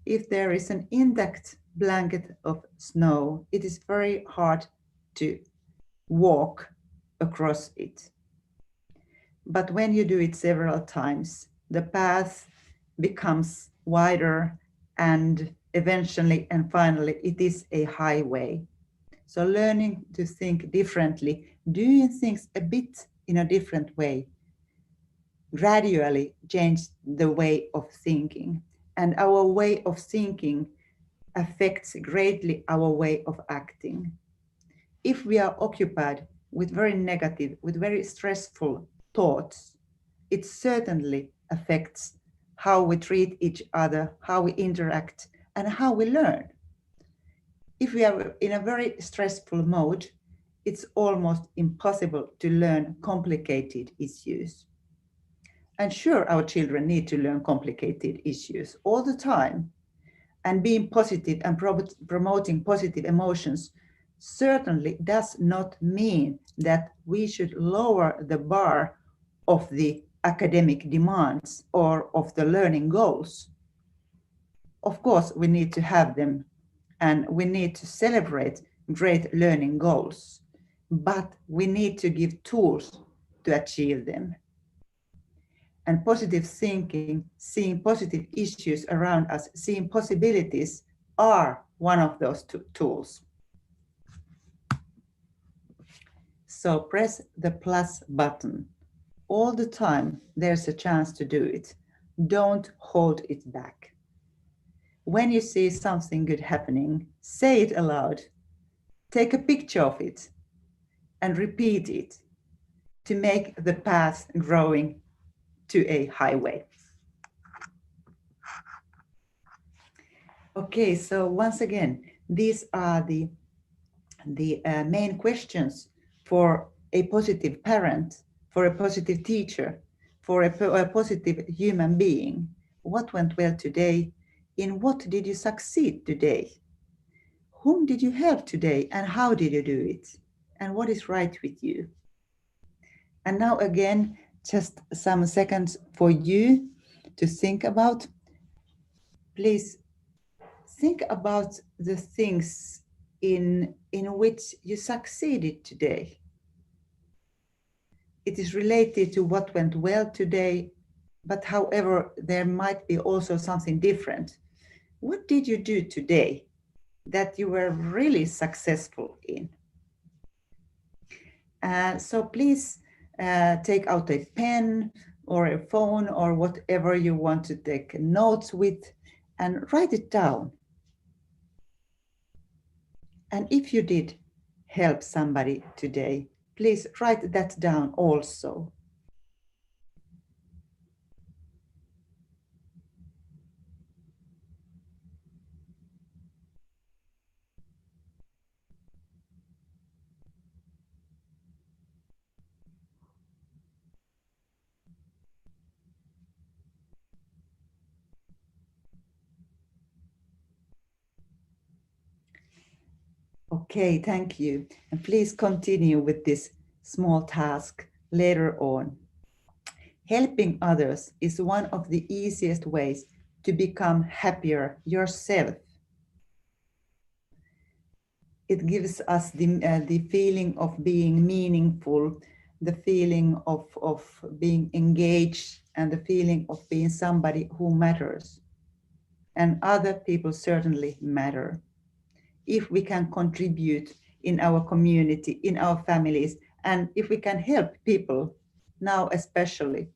If there is an intact blanket of snow, it is very hard to walk across it. But when you do it several times, the path becomes wider and eventually and finally it is a highway. So learning to think differently, doing things a bit in a different way, gradually change the way of thinking. And our way of thinking affects greatly our way of acting. If we are occupied with very negative, with very stressful thoughts, it certainly affects how we treat each other, how we interact, and how we learn. If we are in a very stressful mode, it's almost impossible to learn complicated issues. And sure, our children need to learn complicated issues all the time. And being positive and promoting positive emotions certainly does not mean that we should lower the bar of the academic demands or of the learning goals. Of course, we need to have them and we need to celebrate great learning goals, but we need to give tools to achieve them. And positive thinking, seeing positive issues around us, seeing possibilities are one of those tools. So press the plus button. All the time there's a chance to do it. Don't hold it back. When you see something good happening, say it aloud. Take a picture of it and repeat it to make the path growing to a highway. Okay, so once again, these are the main questions for a positive parent, for a positive teacher, for a positive human being. What went well today? In what did you succeed today? Whom did you help today and how did you do it? And what is right with you? And now again, just some seconds for you to think about. Please think about the things in which you succeeded today. It is related to what went well today But however, there might be also something different. What did you do today that you were really successful in? So please take out a pen or a phone or whatever you want to take notes with and write it down. And if you did help somebody today, please write that down also. Okay, thank you. And please continue with this small task later on. Helping others is one of the easiest ways to become happier yourself. It gives us the feeling of being meaningful, the feeling of being engaged, and the feeling of being somebody who matters. And other people certainly matter. If we can contribute in our community, in our families, and if we can help people now especially,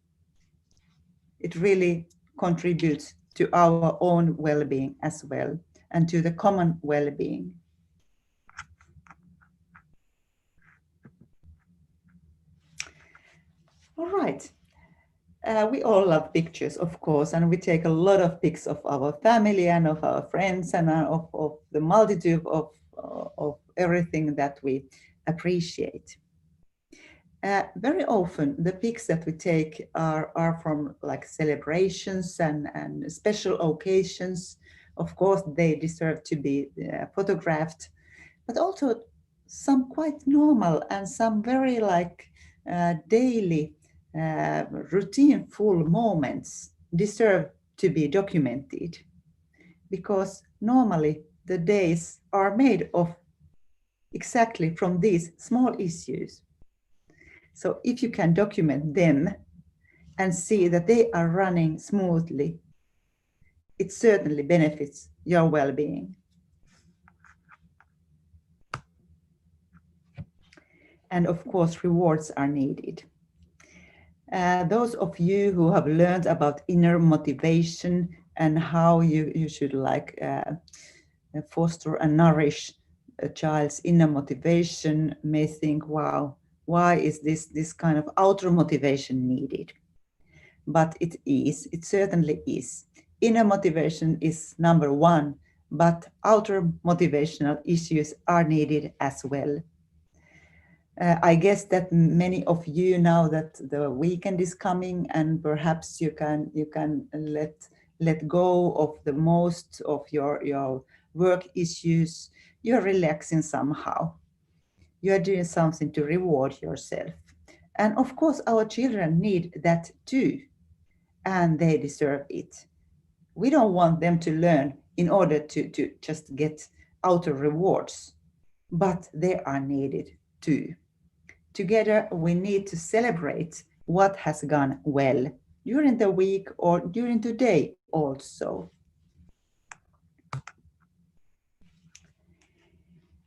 it really contributes to our own well-being as well and to the common well-being. All right. We all love pictures, of course, and we take a lot of pics of our family and of our friends and of the multitude of everything that we appreciate. Very often, the pics that we take are from like celebrations and special occasions. Of course, they deserve to be photographed, but also some quite normal and some very like daily routine-full moments deserve to be documented, because normally the days are made of exactly from these small issues. So if you can document them and see that they are running smoothly, it certainly benefits your well-being. And of course, rewards are needed. Those of you who have learned about inner motivation and how you should like foster and nourish a child's inner motivation may think, wow, why is this kind of outer motivation needed? But it certainly is. Inner motivation is number one, but outer motivational issues are needed as well. I guess that many of you, now that the weekend is coming and perhaps you can let go of the most of your work issues, you're relaxing somehow. You are doing something to reward yourself. And of course, our children need that too, and they deserve it. We don't want them to learn in order to just get outer rewards, but they are needed too. Together, we need to celebrate what has gone well during the week or during the day also.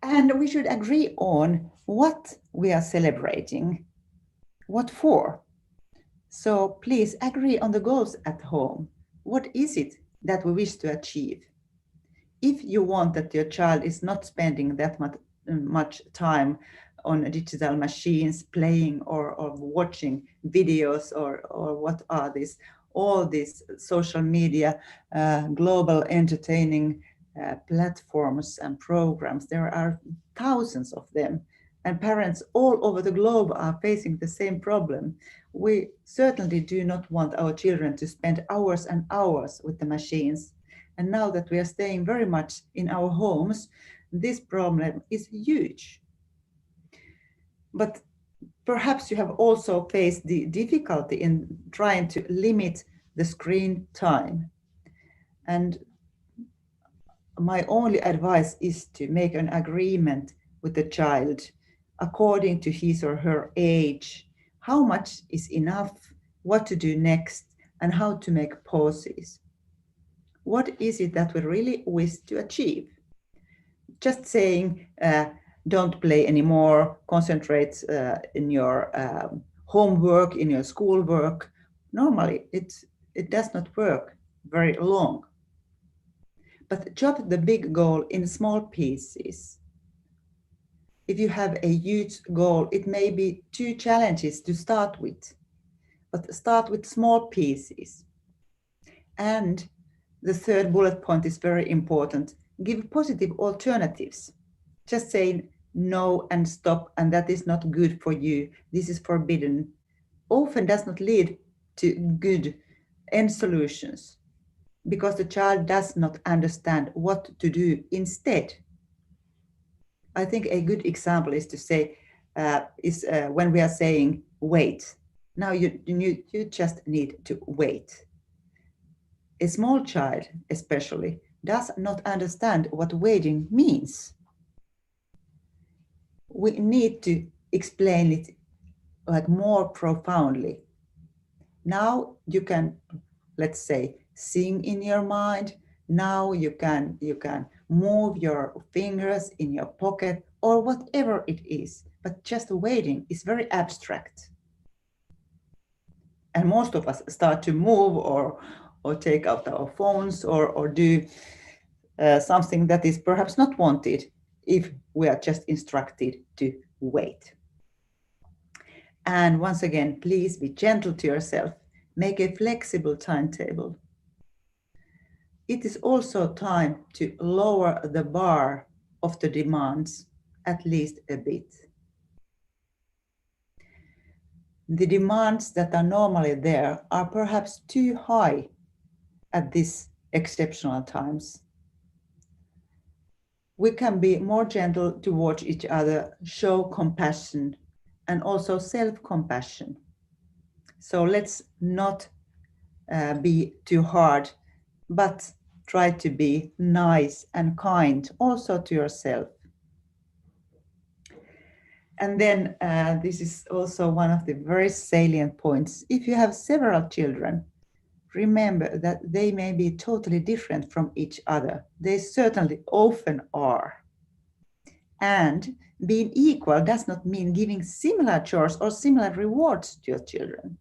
And we should agree on what we are celebrating, what for. So please agree on the goals at home. What is it that we wish to achieve? If you want that your child is not spending that much time on digital machines, playing or watching videos or what are these, all these social media, global entertaining platforms and programs, there are thousands of them, and parents all over the globe are facing the same problem. We certainly do not want our children to spend hours and hours with the machines. And now that we are staying very much in our homes, this problem is huge. But perhaps you have also faced the difficulty in trying to limit the screen time. And my only advice is to make an agreement with the child according to his or her age, how much is enough, what to do next, and how to make pauses. What is it that we really wish to achieve? Just saying, don't play anymore, concentrate in your homework, in your schoolwork. Normally, it does not work very long. But chop the big goal in small pieces. If you have a huge goal, it may be 2 challenges to start with, but start with small pieces. And the third bullet point is very important. Give positive alternatives. Just saying no and stop, and that is not good for you, this is forbidden, often does not lead to good end solutions, because the child does not understand what to do instead. I think a good example is to say, when we are saying wait. Now you just need to wait. A small child, especially, does not understand what waiting means. We need to explain it like more profoundly. Now you can, let's say, sing in your mind. Now you can move your fingers in your pocket or whatever it is, but just waiting is very abstract. And most of us start to move or take out our phones or do something that is perhaps not wanted if we are just instructed to wait. And once again, please be gentle to yourself. Make a flexible timetable. It is also time to lower the bar of the demands at least a bit. The demands that are normally there are perhaps too high at these exceptional times. We can be more gentle towards each other, show compassion, and also self-compassion. So let's not be too hard, but try to be nice and kind also to yourself. And then this is also one of the very salient points. If you have several children, remember that they may be totally different from each other. They certainly often are. And being equal does not mean giving similar chores or similar rewards to your children.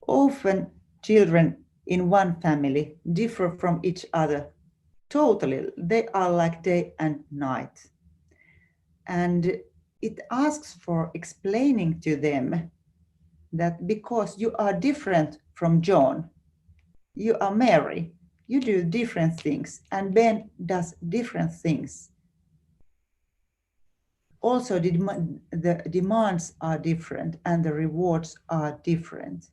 Often children in one family differ from each other totally. They are like day and night. And it asks for explaining to them that because you are different from John, you are Mary, you do different things, and Ben does different things. Also, the demands are different and the rewards are different.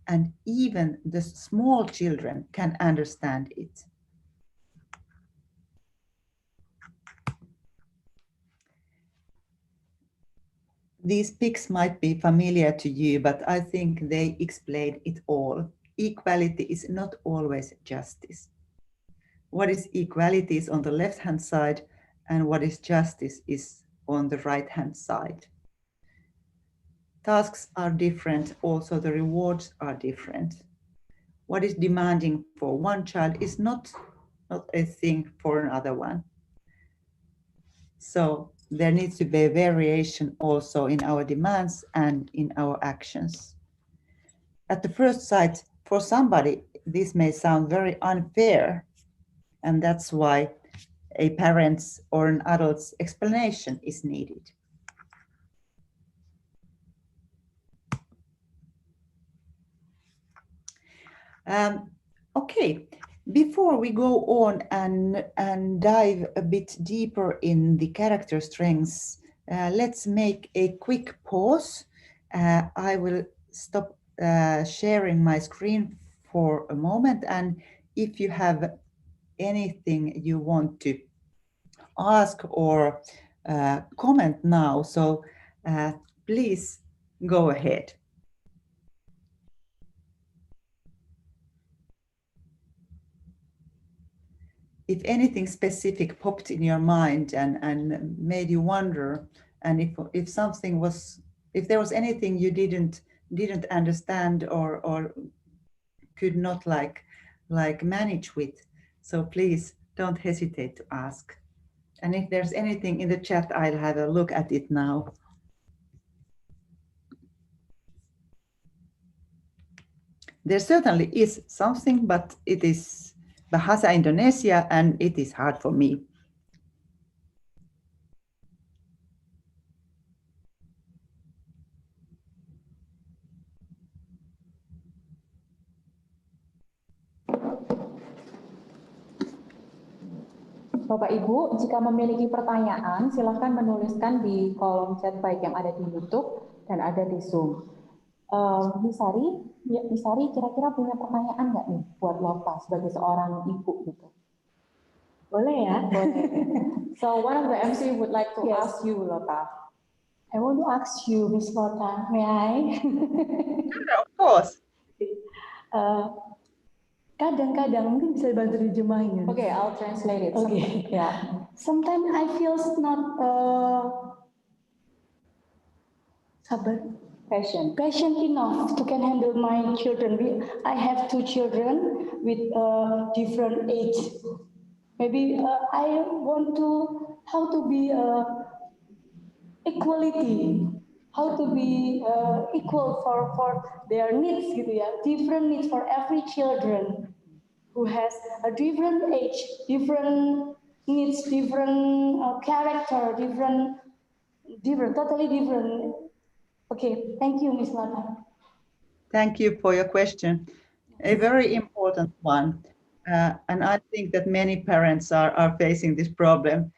And even the small children can understand it. These pics might be familiar to you, but I think they explain it all. Equality is not always justice. What is equality is on the left-hand side, and what is justice is on the right-hand side. Tasks are different, also the rewards are different. What is demanding for one child is not a thing for another one. So there needs to be a variation also in our demands and in our actions. At the first sight, for somebody, this may sound very unfair, and that's why a parent's or an adult's explanation is needed. Okay, before we go on and dive a bit deeper in the character strengths, let's make a quick pause. I will stop sharing my screen for a moment, and if you have anything you want to ask or comment now, so please go ahead. If anything specific popped in your mind and made you wonder, and if there was anything you didn't didn't understand or could not like manage with. So please don't hesitate to ask. And if there's anything in the chat, I'll have a look at it now. There certainly is something, but it is Bahasa Indonesia and it is hard for me. Bapak Ibu, jika memiliki pertanyaan, silahkan menuliskan di kolom chat baik yang ada di YouTube dan ada di Zoom. Misari kira-kira punya pertanyaan nggak nih buat Lota sebagai seorang ibu gitu? Boleh ya? Boleh. So one of the MC would like to ask you, Lota. I want to ask you, Miss Lota, may I? Of course. Kadang-kadang mungkin bisa bantu dijemahin. Okay, I'll translate it. Okay. Yeah. Sometimes I feel not patient enough to can handle my children. I have 2 children with different age. Maybe I want to how to be equality, how to be equal for their needs gitu ya. Different needs for every children who has a different age, different needs, different character, totally different. Okay, thank you, Ms. Lata. Thank you for your question. A very important one. And I think that many parents are facing this problem.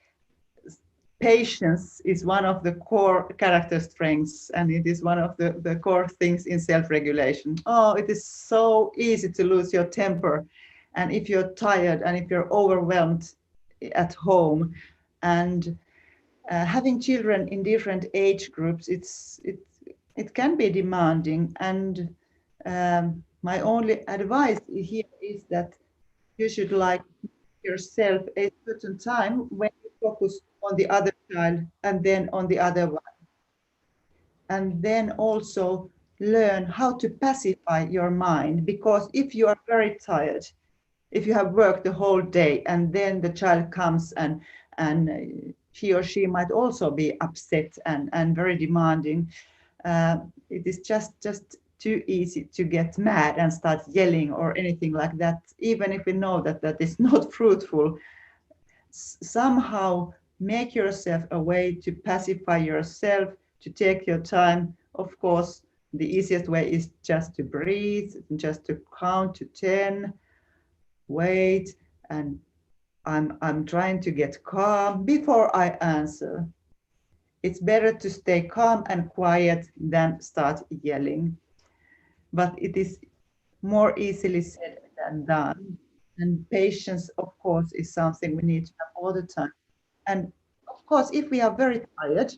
Patience is one of the core character strengths, and it is one of the core things in self-regulation. Oh, it is so easy to lose your temper. And if you're tired and if you're overwhelmed at home, and having children in different age groups, it can be demanding. And my only advice here is that you should like yourself a certain time when you focus on the other child and then on the other one. And then also learn how to pacify your mind, because if you are very tired, if you have worked the whole day and then the child comes and he or she might also be upset and very demanding, it is just too easy to get mad and start yelling or anything like that, even if we know that that is not fruitful. Somehow make yourself a way to pacify yourself, to take your time. Of course, the easiest way is just to breathe, just to count to 10, wait, and I'm trying to get calm before I answer. It's better to stay calm and quiet than start yelling. But it is more easily said than done. And patience, of course, is something we need to have all the time. And of course, if we are very tired,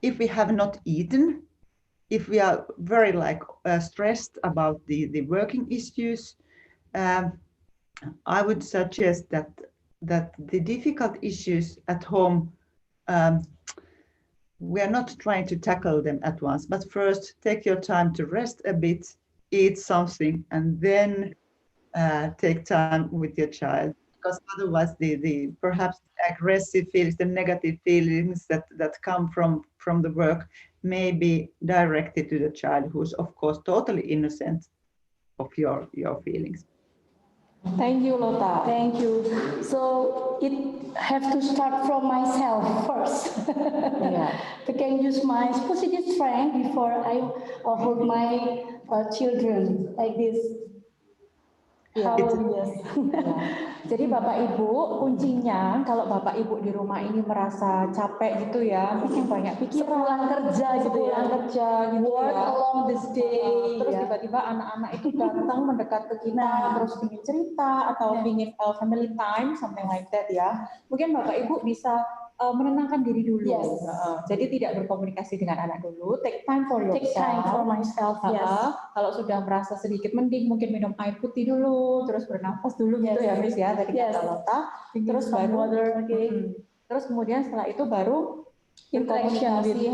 if we have not eaten, if we are very stressed about the working issues, I would suggest that the difficult issues at home, we are not trying to tackle them at once, but first take your time to rest a bit, eat something, and then take time with your child. Because otherwise the perhaps aggressive feelings, the negative feelings that come from the work may be directed to the child, who's of course totally innocent of your feelings. Thank you, Lota. Thank you. So it have to start from myself first. Yeah. I can use my positive strength before I hold my children like this. Yeah. Yes. Jadi Bapak Ibu, kuncinya kalau Bapak Ibu di rumah ini merasa capek gitu ya, mungkin banyak pikiran, kerja gitu ya. Work along this day. Terus tiba-tiba anak-anak itu datang mendekat ke kita, terus ingin cerita atau ingin family time, something like that ya. Mungkin Bapak Ibu bisa menenangkan diri dulu. Yes. Jadi tidak berkomunikasi dengan anak dulu. Take time for yourself. Take time for myself. Yes. Kalau sudah merasa sedikit mending, mungkin minum air putih dulu, terus bernafas dulu gitu ya, Miss ya, dari kata Lota. Terus baru terus kemudian setelah itu baru Berkomunikasi,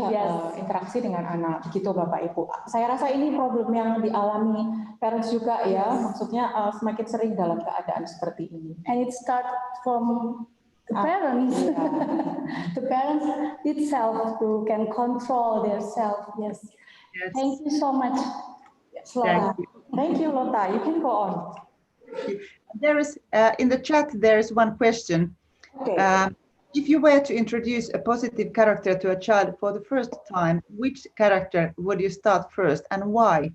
interaksi dengan anak, begitu Bapak Ibu. Saya rasa ini problem yang dialami parents juga ya, maksudnya semakin sering dalam keadaan seperti ini. And it starts from the parents, the parents itself who can control their self. Yes. Yes. Thank you so much, Lota. Thank you, Lota. You can go on. There is in the chat. There is one question. Okay. If you were to introduce a positive character to a child for the first time, which character would you start first and why?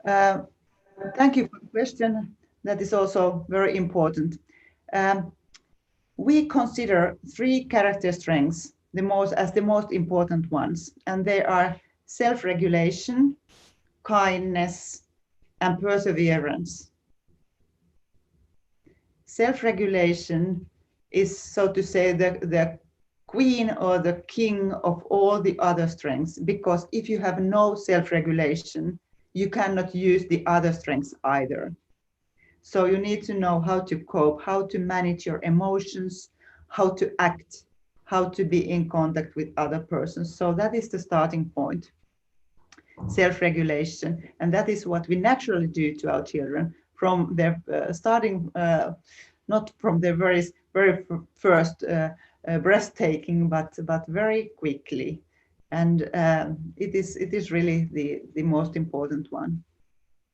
Thank you for the question. That is also very important. We consider 3 character strengths as the most important ones, and they are self-regulation, kindness, and perseverance. Self-regulation is, so to say, the queen or the king of all the other strengths, because if you have no self-regulation, you cannot use the other strengths either. So you need to know how to cope, how to manage your emotions, how to act, how to be in contact with other persons. So that is the starting point, self-regulation. And that is what we naturally do to our children from their starting, not from their very first breathtaking, but very quickly. And it is really the most important one.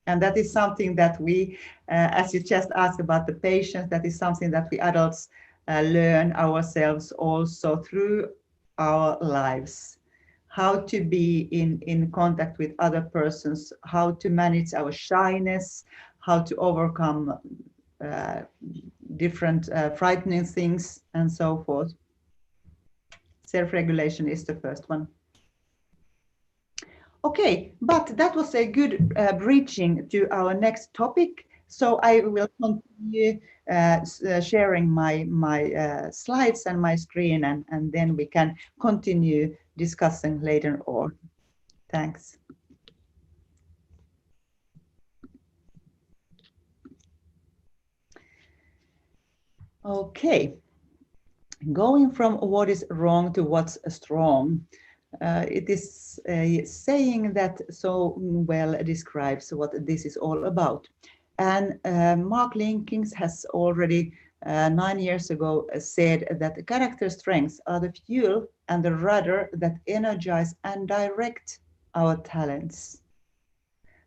And that is something that we, as you just asked about the patience, that is something that we adults learn ourselves also through our lives. How to be in contact with other persons, how to manage our shyness, how to overcome different frightening things and so forth. Self-regulation is the first one. Okay, but that was a good bridging to our next topic. So I will continue sharing my slides and my screen, and then we can continue discussing later on. Thanks. Okay, going from what is wrong to what's strong. It is a saying that so well describes what this is all about. And Mark Linkings has already 9 years ago said that character strengths are the fuel and the rudder that energize and direct our talents.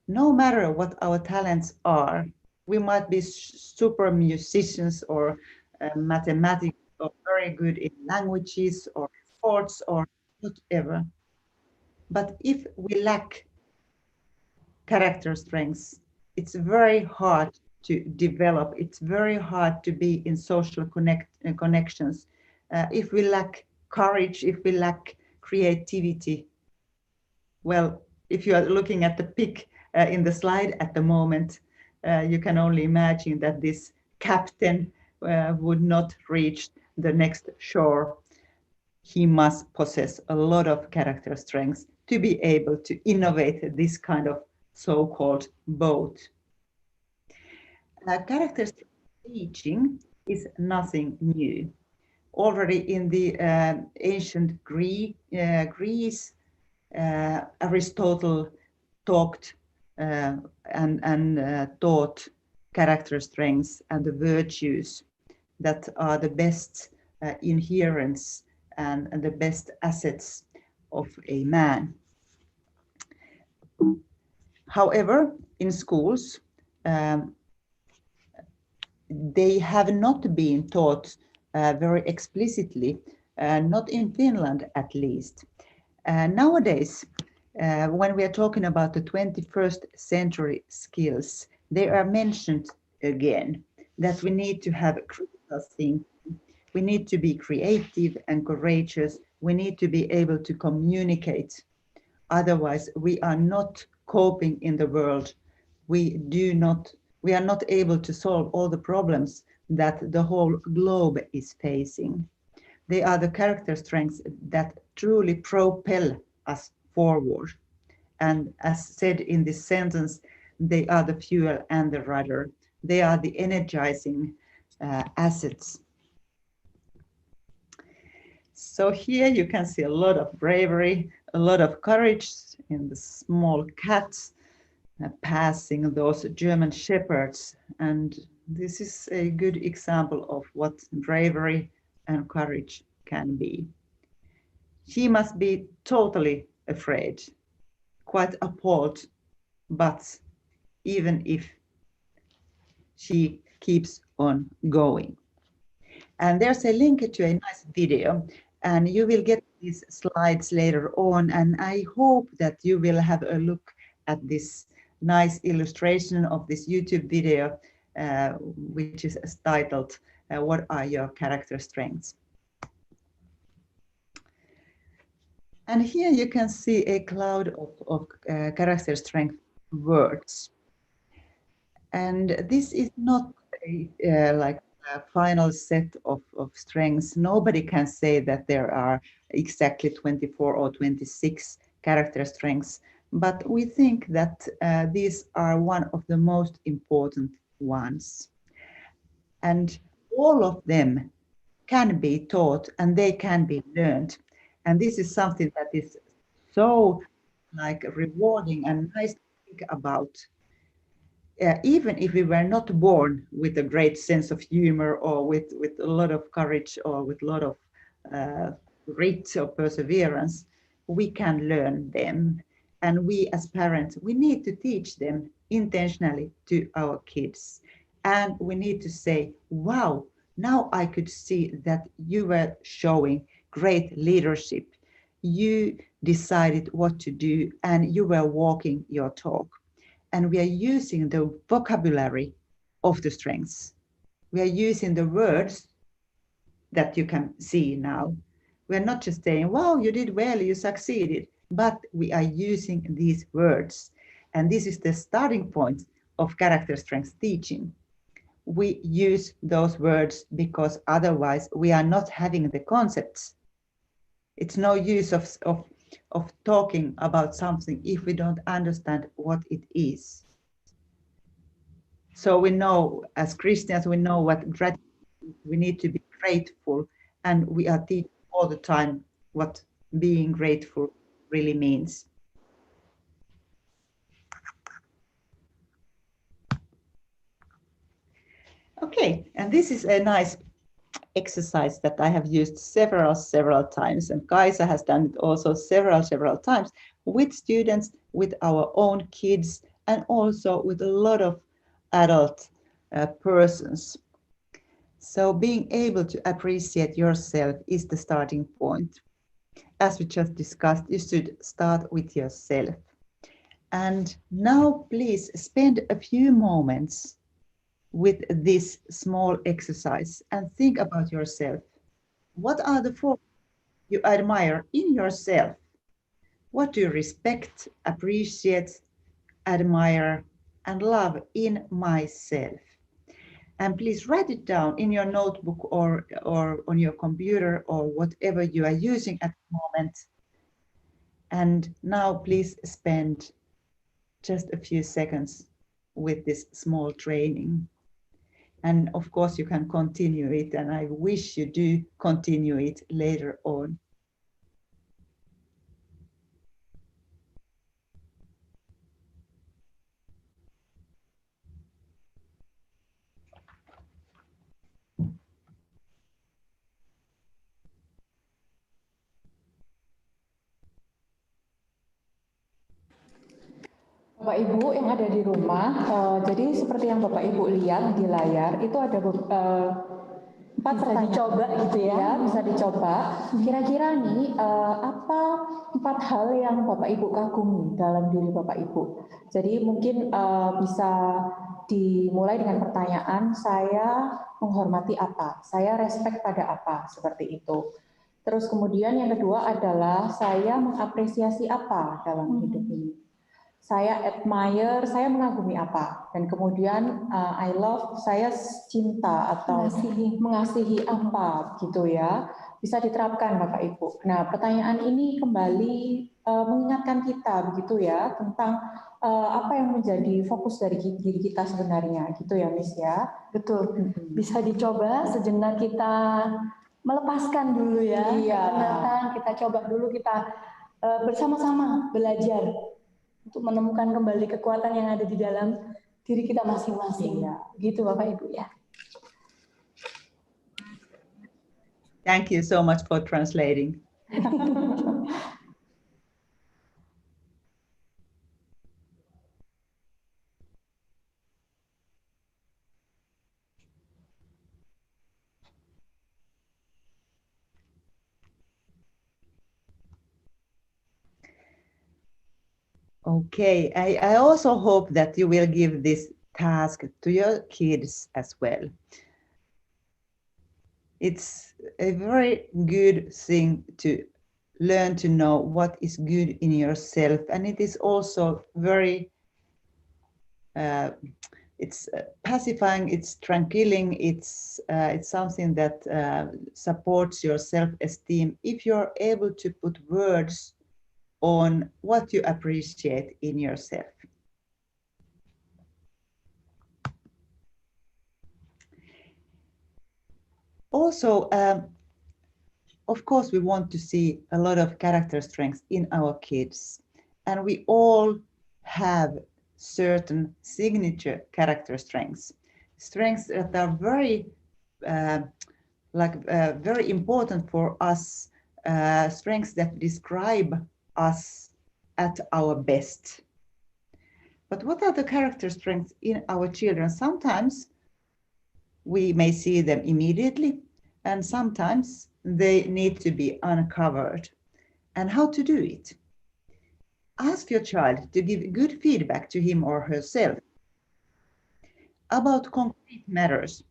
No matter what our talents are, we might be super musicians or mathematics, or very good in languages or sports or whatever. But if we lack character strengths, it's very hard to develop. It's very hard to be in social connections. If we lack courage, if we lack creativity, well, if you are looking at the pic in the slide at the moment, you can only imagine that this captain would not reach the next shore. He must possess a lot of character strengths to be able to innovate this kind of so-called boat. Character teaching is nothing new. Already in the ancient Greece, Aristotle talked and taught character strengths and the virtues that are the best inherents and the best assets of a man. However, in schools, they have not been taught very explicitly, not in Finland at least. Nowadays, when we are talking about the 21st century skills, they are mentioned again, that we need to have critical thinking, we need to be creative and courageous, we need to be able to communicate. Otherwise, we are not coping in the world. We are not able to solve all the problems that the whole globe is facing. They are the character strengths that truly propel us forward. And as said in this sentence, they are the fuel and the rudder. They are the energizing assets. So here you can see a lot of bravery, a lot of courage in the small cats passing those German shepherds. And this is a good example of what bravery and courage can be. She must be totally afraid, quite appalled, but even if she keeps on going. And there's a link to a nice video, and you will get these slides later on, and I hope that you will have a look at this nice illustration of this YouTube video, which is titled, What Are Your Character Strengths? And here you can see a cloud of character strength words. And this is not like a final set of strengths. Nobody can say that there are exactly 24 or 26 character strengths, but we think that these are one of the most important ones. And all of them can be taught and they can be learned. And this is something that is so like rewarding and nice to think about. Even if we were not born with a great sense of humor or with a lot of courage or with a lot of grit or perseverance, we can learn them. And we as parents, we need to teach them intentionally to our kids. And we need to say, wow, now I could see that you were showing great leadership. You decided what to do and you were walking your talk. And we are using the vocabulary of the strengths. We are using the words that you can see now. We are not just saying, wow, you did well, you succeeded, but we are using these words. And this is the starting point of character strengths teaching. We use those words because otherwise we are not having the concepts. It's no use of talking about something if we don't understand what it is. So we know, as Christians, we know what gratitude is. We need to be grateful, and we are teaching all the time what being grateful really means. Okay, and this is a nice exercise that I have used several times, and Kaisa has done it also several times with students, with our own kids, and also with a lot of adult persons. So being able to appreciate yourself is the starting point. As we just discussed, you should start with yourself. And now please spend a few moments with this small exercise and think about yourself. What are the four you admire in yourself? What do you respect, appreciate, admire, and love in myself? And please write it down in your notebook or on your computer or whatever you are using at the moment. And now please spend just a few seconds with this small training. And of course you can continue it, and I wish you do continue it later on. Bapak Ibu yang ada di rumah, jadi seperti yang Bapak Ibu lihat di layar, itu ada 4 pertanyaan. Dicoba gitu ya, bisa dicoba. Kira-kira nih, apa 4 hal yang Bapak Ibu kagumi dalam diri Bapak Ibu? Jadi mungkin bisa dimulai dengan pertanyaan, saya menghormati apa? Saya respect pada apa? Seperti itu. Terus kemudian yang kedua adalah, saya mengapresiasi apa dalam hidup ini? Saya admire, saya mengagumi apa, dan kemudian I love, saya cinta atau mengasihi apa, gitu ya. Bisa diterapkan Bapak Ibu. Nah, pertanyaan ini kembali mengingatkan kita, begitu ya, tentang apa yang menjadi fokus dari diri kita sebenarnya, gitu ya, Miss ya. Betul. Bisa dicoba sejenak kita melepaskan dulu ya, Iya. kepenatan, kita coba dulu, kita bersama-sama belajar untuk menemukan kembali kekuatan yang ada di dalam diri kita masing-masing. Iya. Gitu Bapak Ibu ya. Thank you so much for translating. Okay, I also hope that you will give this task to your kids as well. It's a very good thing to learn to know what is good in yourself, and it is also very it's pacifying, it's tranquiling, it's something that supports your self-esteem if you're able to put words on what you appreciate in yourself. Also, of course, we want to see a lot of character strengths in our kids, and we all have certain signature character strengths that are very very important for us, strengths that describe us at our best. But what are the character strengths in our children? Sometimes we may see them immediately, and sometimes they need to be uncovered. And how to do it? Ask your child to give good feedback to him or herself about concrete matters.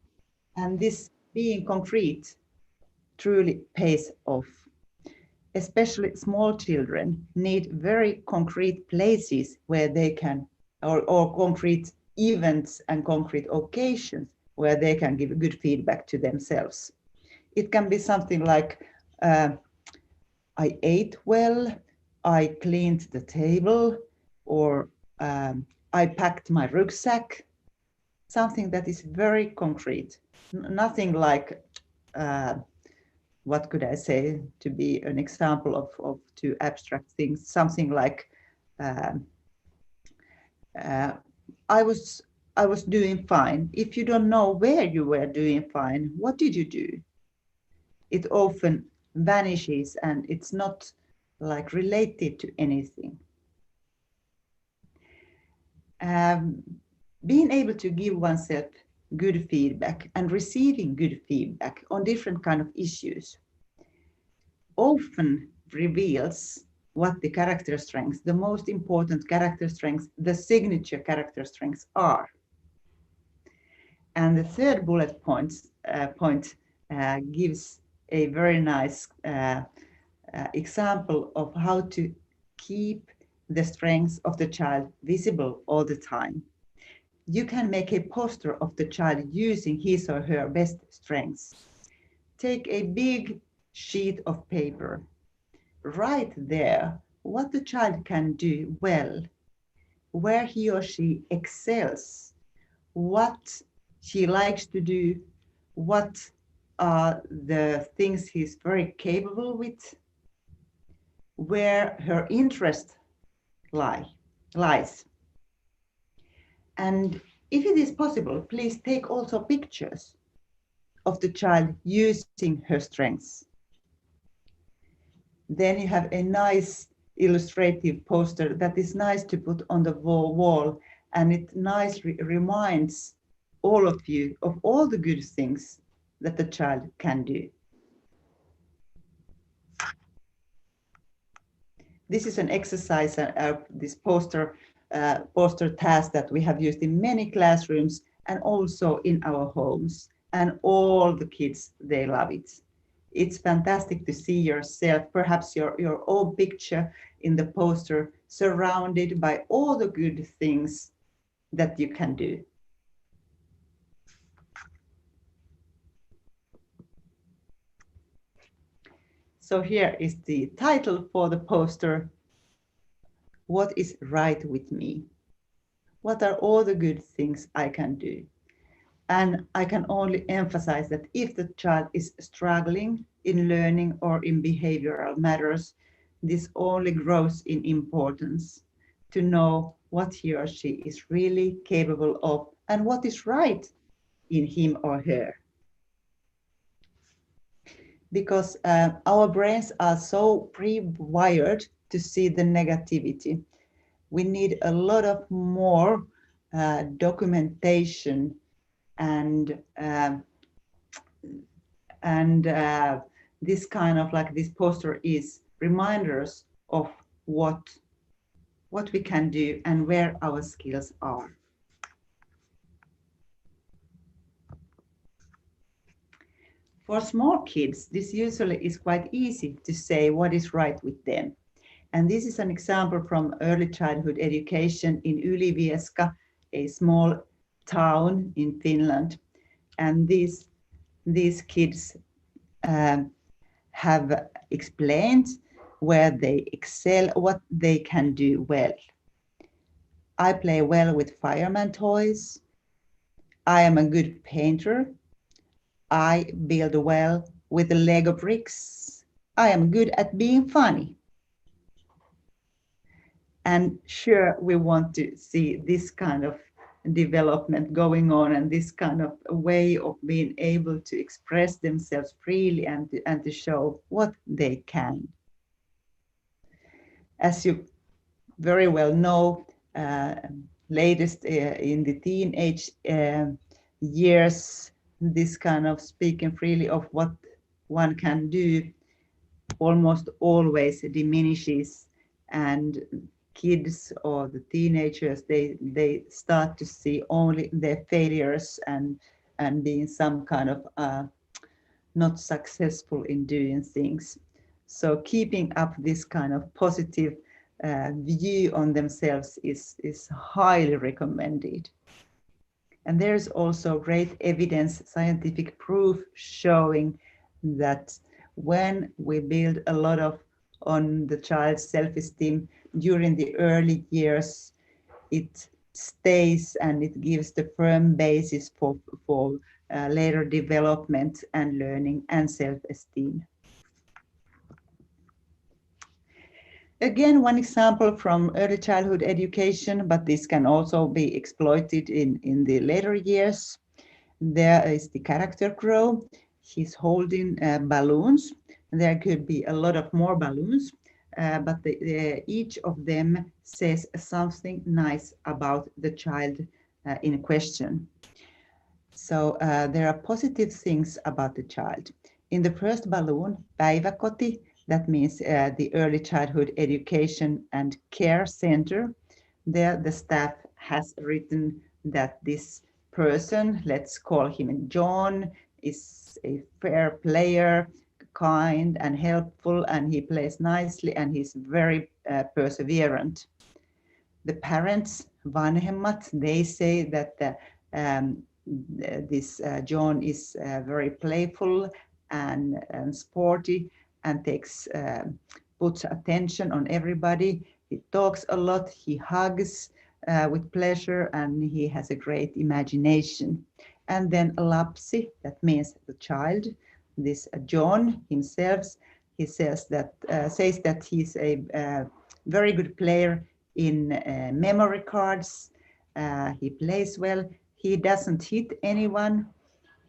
And this being concrete truly pays off. Especially small children need very concrete places where they can, or concrete events and concrete occasions where they can give good feedback to themselves. It can be something like, I ate well, I cleaned the table, or I packed my rucksack. Something that is very concrete. Nothing like, what could I say, to be an example of two abstract things. Something like, I was doing fine. If you don't know where you were doing fine, what did you do? It often vanishes and it's not like related to anything. Being able to give oneself good feedback and receiving good feedback on different kind of issues often reveals what the character strengths, the most important character strengths, the signature character strengths are. And the third bullet point gives a very nice example of how to keep the strengths of the child visible all the time. You can make a poster of the child using his or her best strengths. Take a big sheet of paper. Write there what the child can do well, where he or she excels, what she likes to do, what are the things he's very capable with, where her interest lies. And if it is possible, please take also pictures of the child using her strengths. Then you have a nice illustrative poster that is nice to put on the wall, and it nicely reminds all of you of all the good things that the child can do. This is an exercise, this poster task that we have used in many classrooms and also in our homes, and all the kids, they love it. It's fantastic to see yourself, perhaps your own picture in the poster, surrounded by all the good things that you can do. So here is the title for the poster. What is right with me? What are all the good things I can do? And I can only emphasize that if the child is struggling in learning or in behavioral matters, this only grows in importance to know what he or she is really capable of and what is right in him or her. Because our brains are so pre-wired to see the negativity. We need a lot of more documentation and this kind of like this poster is reminders of what we can do and where our skills are. For small kids, this usually is quite easy to say what is right with them. And this is an example from early childhood education in Ylivieska, a small town in Finland. And these kids have explained where they excel, what they can do well. I play well with fireman toys. I am a good painter. I build well with the Lego bricks. I am good at being funny. And sure, we want to see this kind of development going on and this kind of way of being able to express themselves freely and to show what they can. As you very well know, latest in the teenage years, this kind of speaking freely of what one can do almost always diminishes, and kids or the teenagers, they start to see only their failures and being some kind of not successful in doing things. So keeping up this kind of positive view on themselves is highly recommended. And there's also great evidence, scientific proof showing that when we build a lot on the child's self-esteem during the early years, it stays and it gives the firm basis for later development and learning and self-esteem. Again, one example from early childhood education, but this can also be exploited in the later years. There is the character grow. He's holding balloons. There could be a lot of more balloons, but each of them says something nice about the child in question. So there are positive things about the child. In the first balloon, päiväkoti, that means the early childhood education and care center. There the staff has written that this person, let's call him John, is a fair player, kind and helpful, and he plays nicely and he's very perseverant. The parents, vanhemmat, they say that this John is very playful and sporty and puts attention on everybody. He talks a lot, he hugs with pleasure, and he has a great imagination. And then lapsi, that means the child. This John himself, he says that he's a very good player in memory cards. He plays well. He doesn't hit anyone.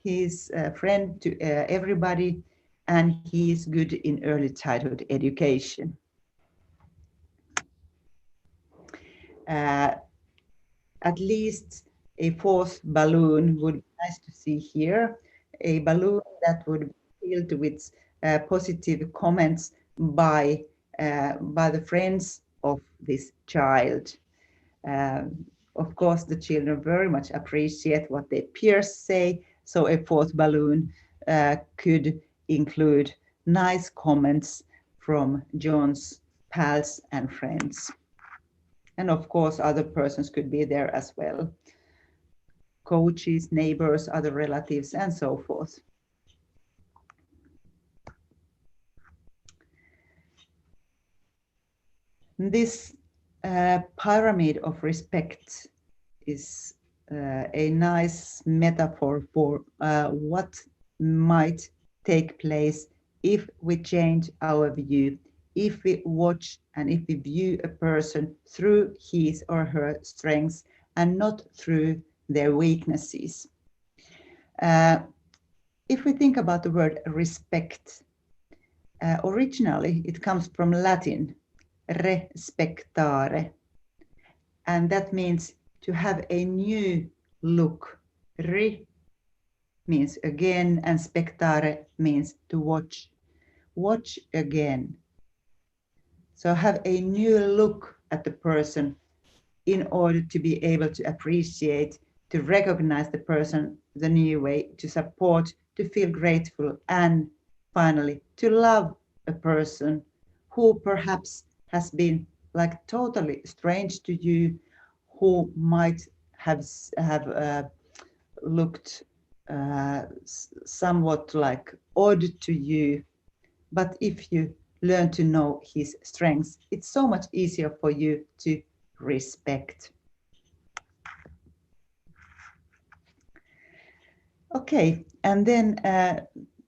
He's a friend to everybody, and he is good in early childhood education. At least a fourth balloon would be nice to see here, a balloon that would be filled with positive comments by the friends of this child. Of course, the children very much appreciate what their peers say, so a fourth balloon could include nice comments from John's pals and friends. And of course, other persons could be there as well. Coaches, neighbors, other relatives, and so forth. This pyramid of respect is a nice metaphor for what might take place if we change our view, if we watch and if we view a person through his or her strengths and not through their weaknesses. If we think about the word respect, originally it comes from Latin, respectare, and that means to have a new look. Re means again, and spectare means to watch. Watch again. So have a new look at the person in order to be able to appreciate, to recognize the person the new way, to support, to feel grateful, and finally to love a person who perhaps has been like totally strange to you, who might have looked somewhat like odd to you, but if you learn to know his strengths, it's so much easier for you to respect. Okay, and then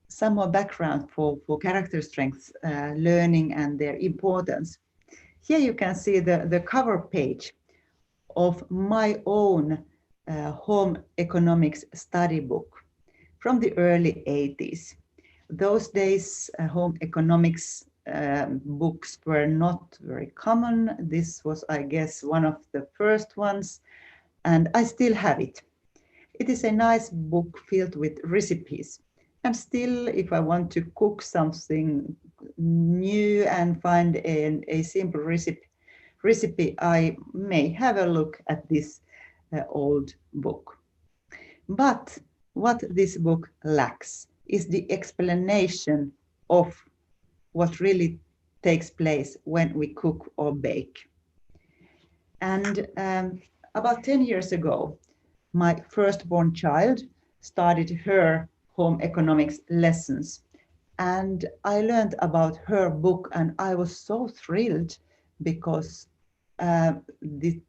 some more background for character strengths, learning and their importance. Here you can see the cover page of my own home economics study book from the early 80s. Those days, home economics books were not very common. This was, I guess, one of the first ones, and I still have it. It is a nice book filled with recipes. And still, if I want to cook something new and find a simple recipe, I may have a look at this old book. But what this book lacks is the explanation of what really takes place when we cook or bake. And about 10 years ago, my firstborn child started her home economics lessons. And I learned about her book, and I was so thrilled because the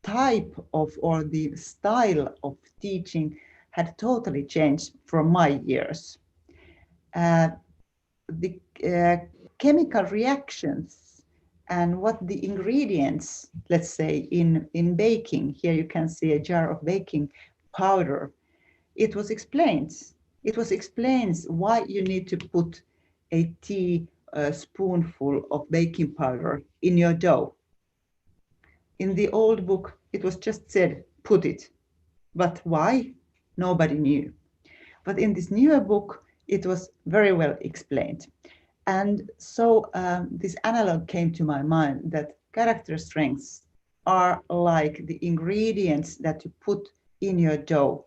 type of or the style of teaching had totally changed from my years. The chemical reactions and what the ingredients, let's say in baking, here you can see a jar of baking powder. It was explained why you need to put a spoonful of baking powder in your dough. In the old book, it was just said, put it. But why? Nobody knew. But in this newer book, it was very well explained. And so this analog came to my mind that character strengths are like the ingredients that you put in your dough.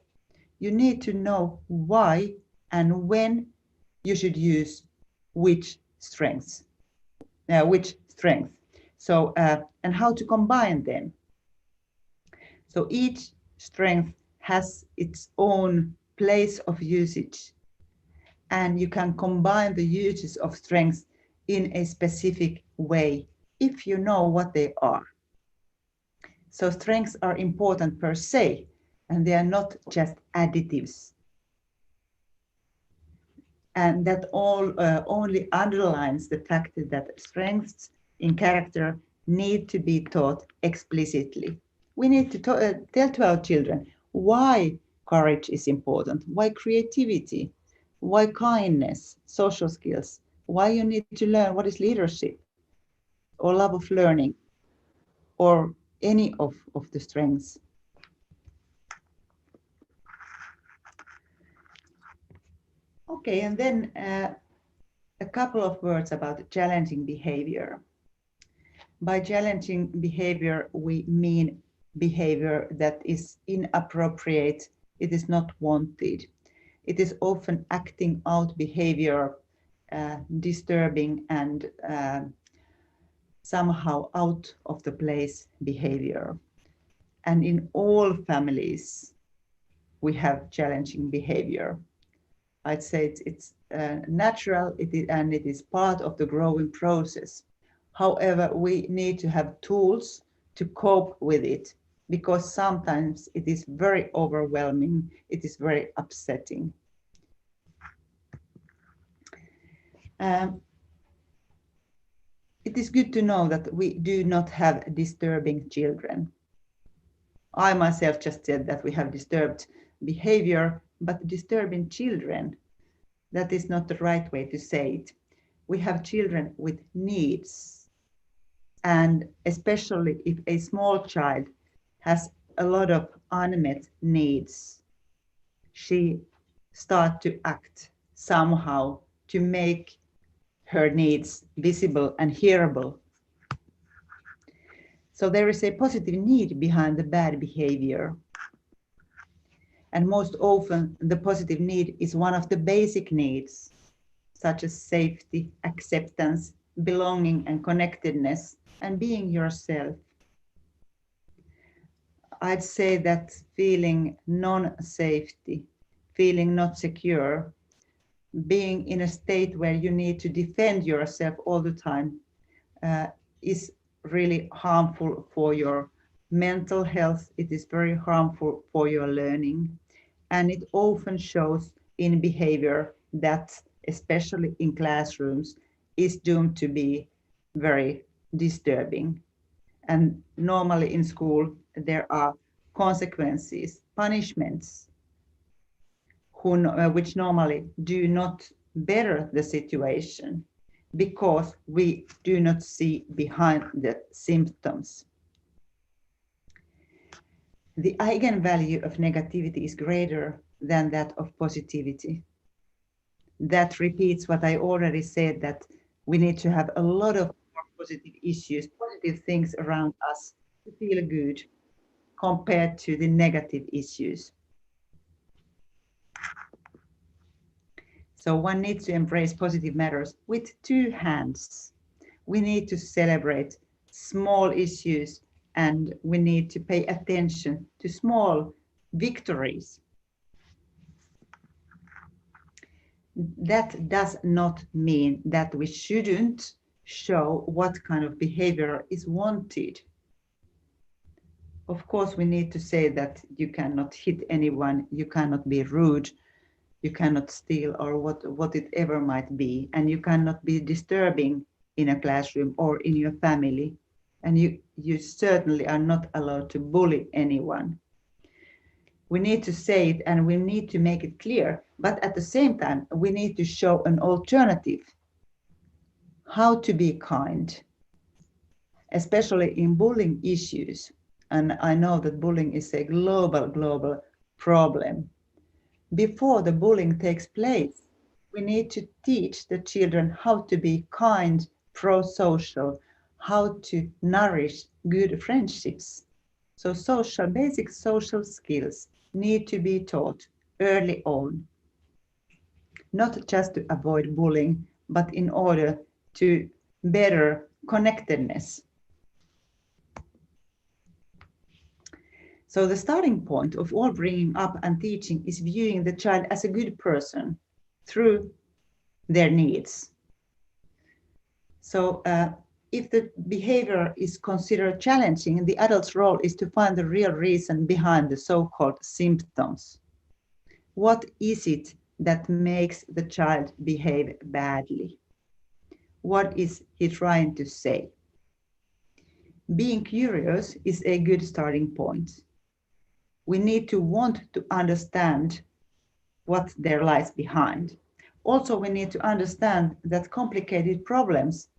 You need to know why and when you should use which strength. So, and how to combine them. So each strength has its own place of usage, and you can combine the uses of strengths in a specific way if you know what they are. So strengths are important per se, and they are not just additives. And that all only underlines the fact that strengths in character need to be taught explicitly. We need to tell to our children why courage is important, why creativity, why kindness, social skills, why you need to learn what is leadership or love of learning or any of the strengths. Okay, and then a couple of words about challenging behavior. By challenging behavior, we mean behavior that is inappropriate, it is not wanted. It is often acting out behavior, disturbing and somehow out of the place behavior. And in all families, we have challenging behavior. I'd say it's natural, and it is part of the growing process. However, we need to have tools to cope with it because sometimes it is very overwhelming, it is very upsetting. It is good to know that we do not have disturbing children. I myself just said that we have disturbed behavior, but disturbing children, that is not the right way to say it. We have children with needs, and especially if a small child has a lot of unmet needs, she starts to act somehow to make her needs visible and hearable. So there is a positive need behind the bad behavior. And most often the positive need is one of the basic needs, such as safety, acceptance, belonging and connectedness, and being yourself. I'd say that feeling non-safety, feeling not secure, being in a state where you need to defend yourself all the time is really harmful for your mental health. It is very harmful for your learning. And it often shows in behavior that, especially in classrooms, is doomed to be very disturbing. And normally in school, there are consequences, punishments, which normally do not better the situation because we do not see behind the symptoms. The eigenvalue of negativity is greater than that of positivity. That repeats what I already said, that we need to have a lot of positive issues, positive things around us to feel good compared to the negative issues. So one needs to embrace positive matters with two hands. We need to celebrate small issues and we need to pay attention to small victories. That does not mean that we shouldn't show what kind of behavior is wanted. Of course, we need to say that you cannot hit anyone, you cannot be rude, you cannot steal, or what it ever might be, and you cannot be disturbing in a classroom or in your family, and you certainly are not allowed to bully anyone. We need to say it and we need to make it clear, but at the same time we need to show an alternative, how to be kind, especially in bullying issues. And I know that bullying is a global problem. Before the bullying takes place, we need to teach the children how to be kind, pro-social, how to nourish good friendships. So basic social skills need to be taught early on, not just to avoid bullying, but in order to better connectedness. So the starting point of all bringing up and teaching is viewing the child as a good person through their needs. So if the behavior is considered challenging, the adult's role is to find the real reason behind the so-called symptoms. What is it that makes the child behave badly? What is he trying to say? Being curious is a good starting point. We need to want to understand what there lies behind. Also, we need to understand that complicated problems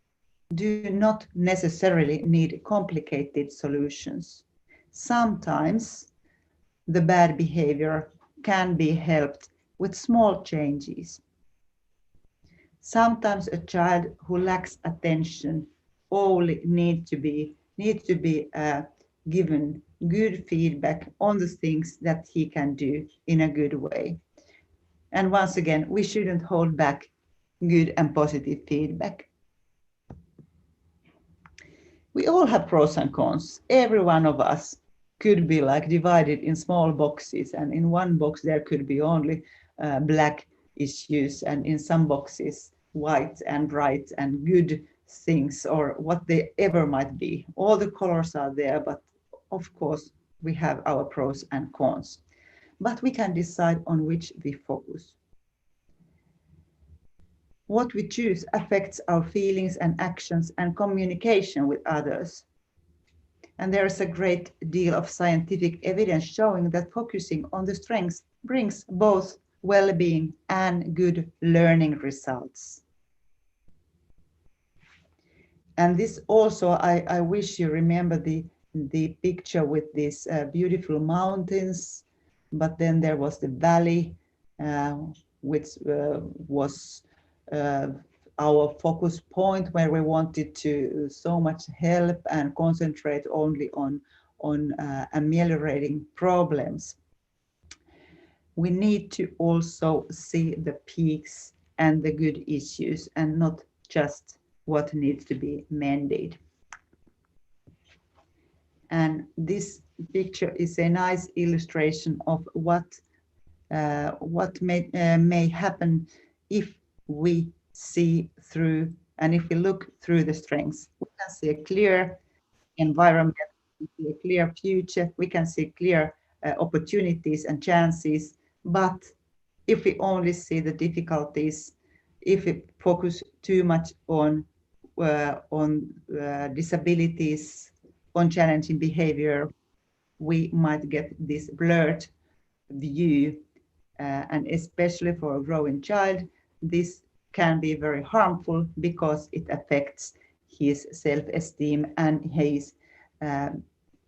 do not necessarily need complicated solutions. Sometimes the bad behavior can be helped with small changes. Sometimes a child who lacks attention only needs to be given good feedback on the things that he can do in a good way. And once again, we shouldn't hold back good and positive feedback. We all have pros and cons. Every one of us could be like divided in small boxes, and in one box there could be only black issues, and in some boxes white and bright and good things, or what they ever might be. All the colors are there, but of course We have our pros and cons, but we can decide on which we focus. What we choose affects our feelings and actions and communication with others. And there is a great deal of scientific evidence showing that focusing on the strengths brings both well-being and good learning results. And this also, I wish you remember the picture with these beautiful mountains, but then there was the valley, which was our focus point, where we wanted to so much help and concentrate only on ameliorating problems. We need to also see the peaks and the good issues, and not just what needs to be mended. And this picture is a nice illustration of what may happen if we see through, and if we look through the strengths. We can see a clear environment, we see a clear future, we can see clear opportunities and chances. But if we only see the difficulties, if we focus too much on disabilities, on challenging behavior, we might get this blurred view, and especially for a growing child, this can be very harmful because it affects his self-esteem and his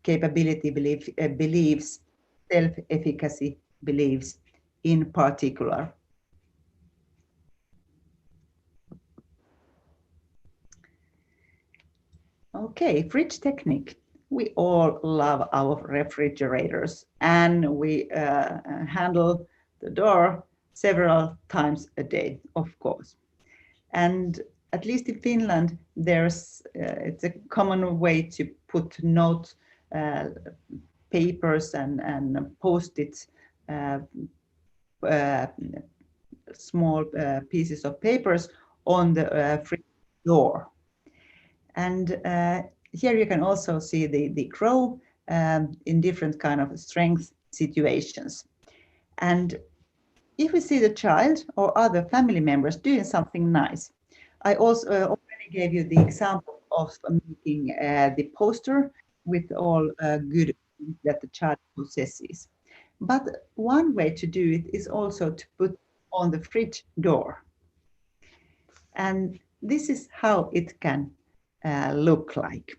capability beliefs, self-efficacy beliefs in particular. Okay, fridge technique. We all love our refrigerators, and we handle the door several times a day, of course. And at least in Finland, it's a common way to put note papers and post-it small pieces of papers on the fridge door. And here you can also see the crow in different kind of strength situations. And if we see the child or other family members doing something nice, I also already gave you the example of making the poster with all good things that the child possesses. But one way to do it is also to put on the fridge door. And this is how it can look like.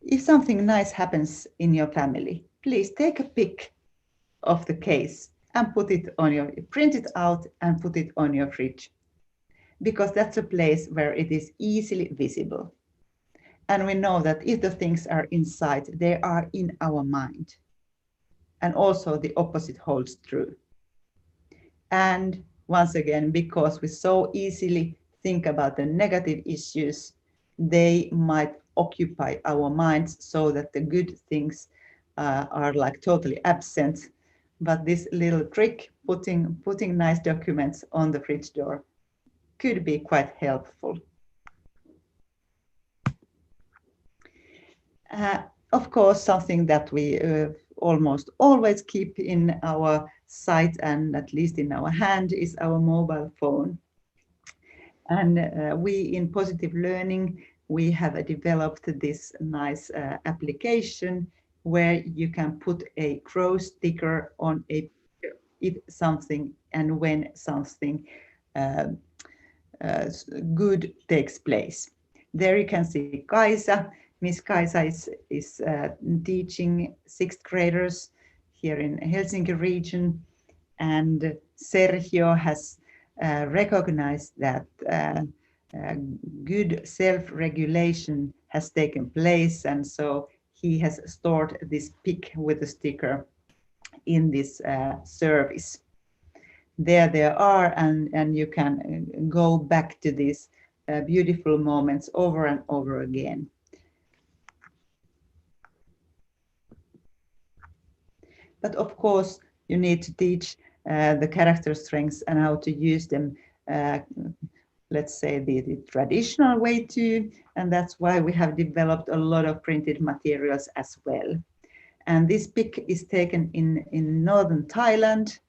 If something nice happens in your family, please take a pic of the case and print it out and put it on your fridge, because that's a place where it is easily visible. And we know that if the things are inside, they are in our mind. And also the opposite holds true. And once again, because we so easily think about the negative issues, they might occupy our minds so that the good things are like totally absent. But this little trick, putting nice documents on the fridge door, could be quite helpful. Of course, something that we almost always keep in our sight and at least in our hand is our mobile phone. And we in Positive Learning, we have developed this nice application where you can put a crow sticker on a picture if something and when something good takes place. There you can see Kaisa. Miss Kaisa is teaching 6th graders here in Helsinki region, and Sergio has recognized that good self-regulation has taken place, and so he has stored this pic with a sticker in this service. There they are, and you can go back to these beautiful moments over and over again. But of course, you need to teach the character strengths and how to use them, let's say the traditional way too, and that's why we have developed a lot of printed materials as well. And this pic is taken in northern Thailand,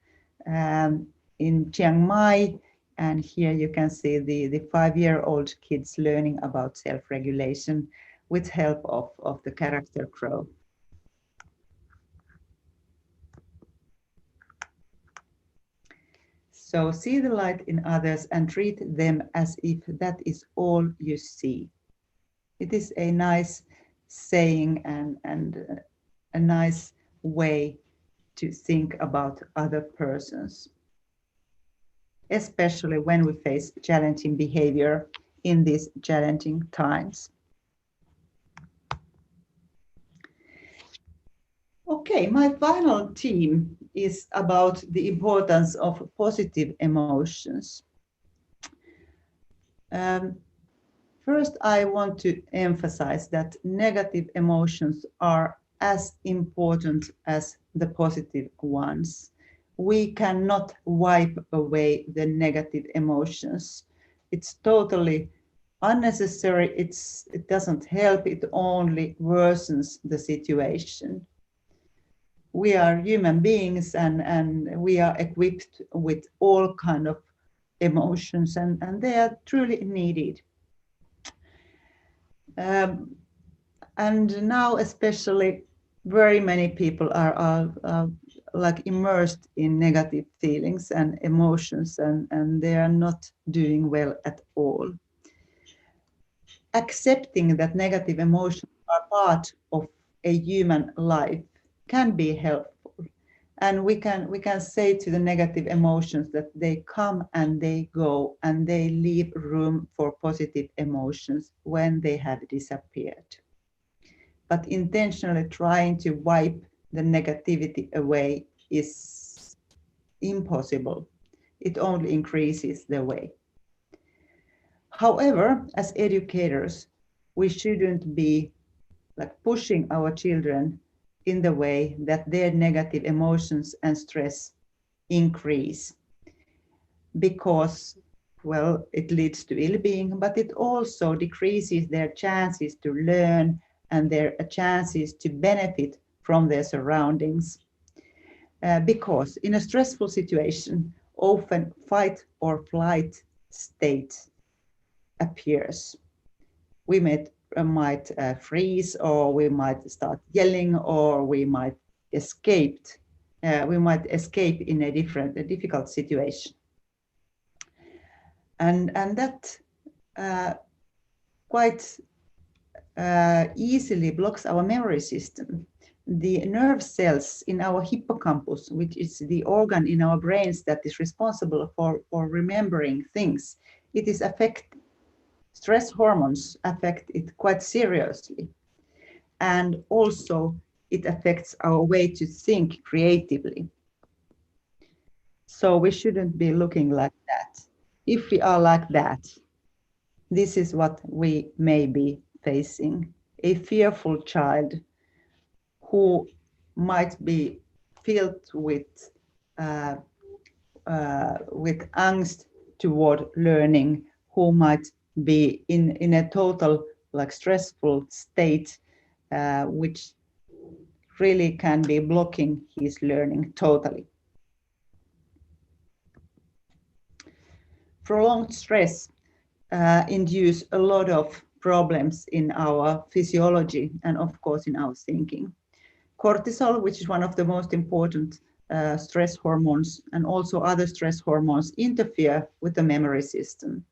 in Chiang Mai. And here you can see the 5-year-old kids learning about self-regulation with help of the character crow. So see the light in others and treat them as if that is all you see. It is a nice saying and a nice way to think about other persons, especially when we face challenging behavior in these challenging times. Okay, my final theme is about the importance of positive emotions. First, I want to emphasize that negative emotions are as important as the positive ones. We cannot wipe away the negative emotions. It's totally unnecessary. It doesn't help. It only worsens the situation. We are human beings and we are equipped with all kinds of emotions and they are truly needed. And now especially very many people are like immersed in negative feelings and emotions and they are not doing well at all. Accepting that negative emotions are part of a human life can be helpful. And we can say to the negative emotions that they come and they go and they leave room for positive emotions when they have disappeared. But intentionally trying to wipe the negativity away is impossible. It only increases the way. However, as educators, we shouldn't be like pushing our children in the way that their negative emotions and stress increase, because, well, it leads to ill-being, but it also decreases their chances to learn and their chances to benefit from their surroundings. Because in a stressful situation, often fight or flight state appears. We might freeze, or we might start yelling, or we might escape. We might escape in a difficult situation, and that quite easily blocks our memory system. The nerve cells in our hippocampus, which is the organ in our brains that is responsible for remembering things, it is affected. Stress hormones affect it quite seriously. And also it affects our way to think creatively. So we shouldn't be looking like that. If we are like that, this is what we may be facing: a fearful child who might be filled with angst toward learning, who might be in a total like stressful state, which really can be blocking his learning totally. Prolonged stress induce a lot of problems in our physiology and of course in our thinking. Cortisol, which is one of the most important stress hormones, and also other stress hormones, interfere with the memory system.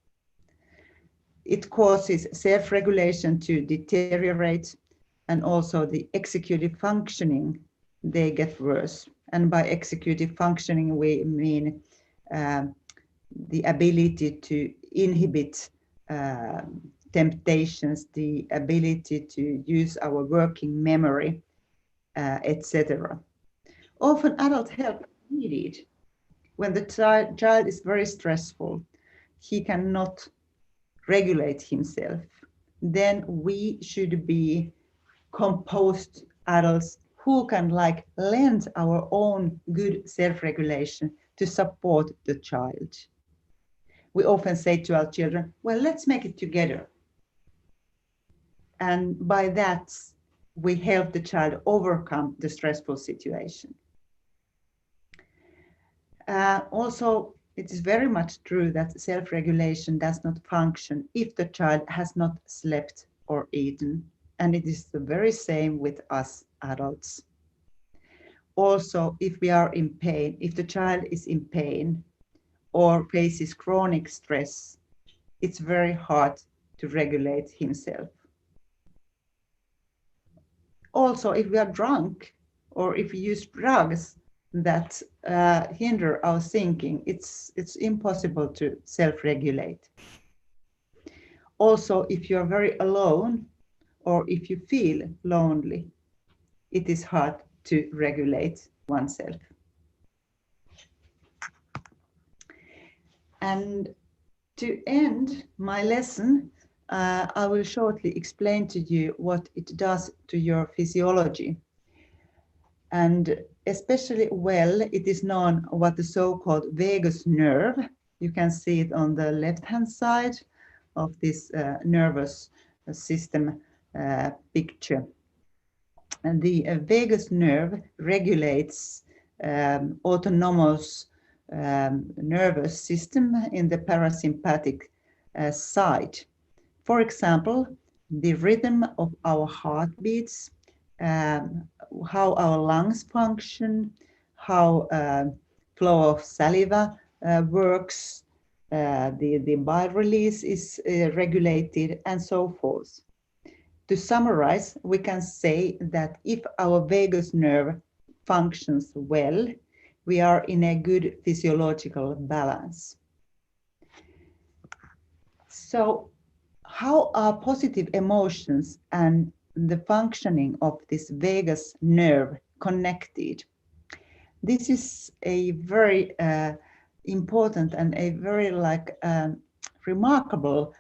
It causes self-regulation to deteriorate, and also the executive functioning, they get worse. And by executive functioning, we mean the ability to inhibit temptations, the ability to use our working memory, etc. Often adult help is needed. When the child is very stressful, he cannot regulate himself, then we should be composed adults who can like lend our own good self-regulation to support the child. We often say to our children, well, let's make it together. And by that, we help the child overcome the stressful situation. Also, it is very much true that self-regulation does not function if the child has not slept or eaten, and it is the very same with us adults. Also, if we are in pain, if the child is in pain or faces chronic stress, it's very hard to regulate himself. Also, if we are drunk or if we use drugs that hinder our thinking, it's impossible to self-regulate. Also, if you are very alone or if you feel lonely, it is hard to regulate oneself. And to end my lesson, I will shortly explain to you what it does to your physiology. And especially well, it is known what the so-called vagus nerve, you can see it on the left-hand side of this nervous system picture. And the vagus nerve regulates autonomous nervous system in the parasympathetic side. For example, the rhythm of our heartbeats, how our lungs function, how flow of saliva works, the bile release is regulated, and so forth. To summarize, we can say that if our vagus nerve functions well, we are in a good physiological balance. So, how are positive emotions and the functioning of this vagus nerve connected? This is a very important and a very remarkable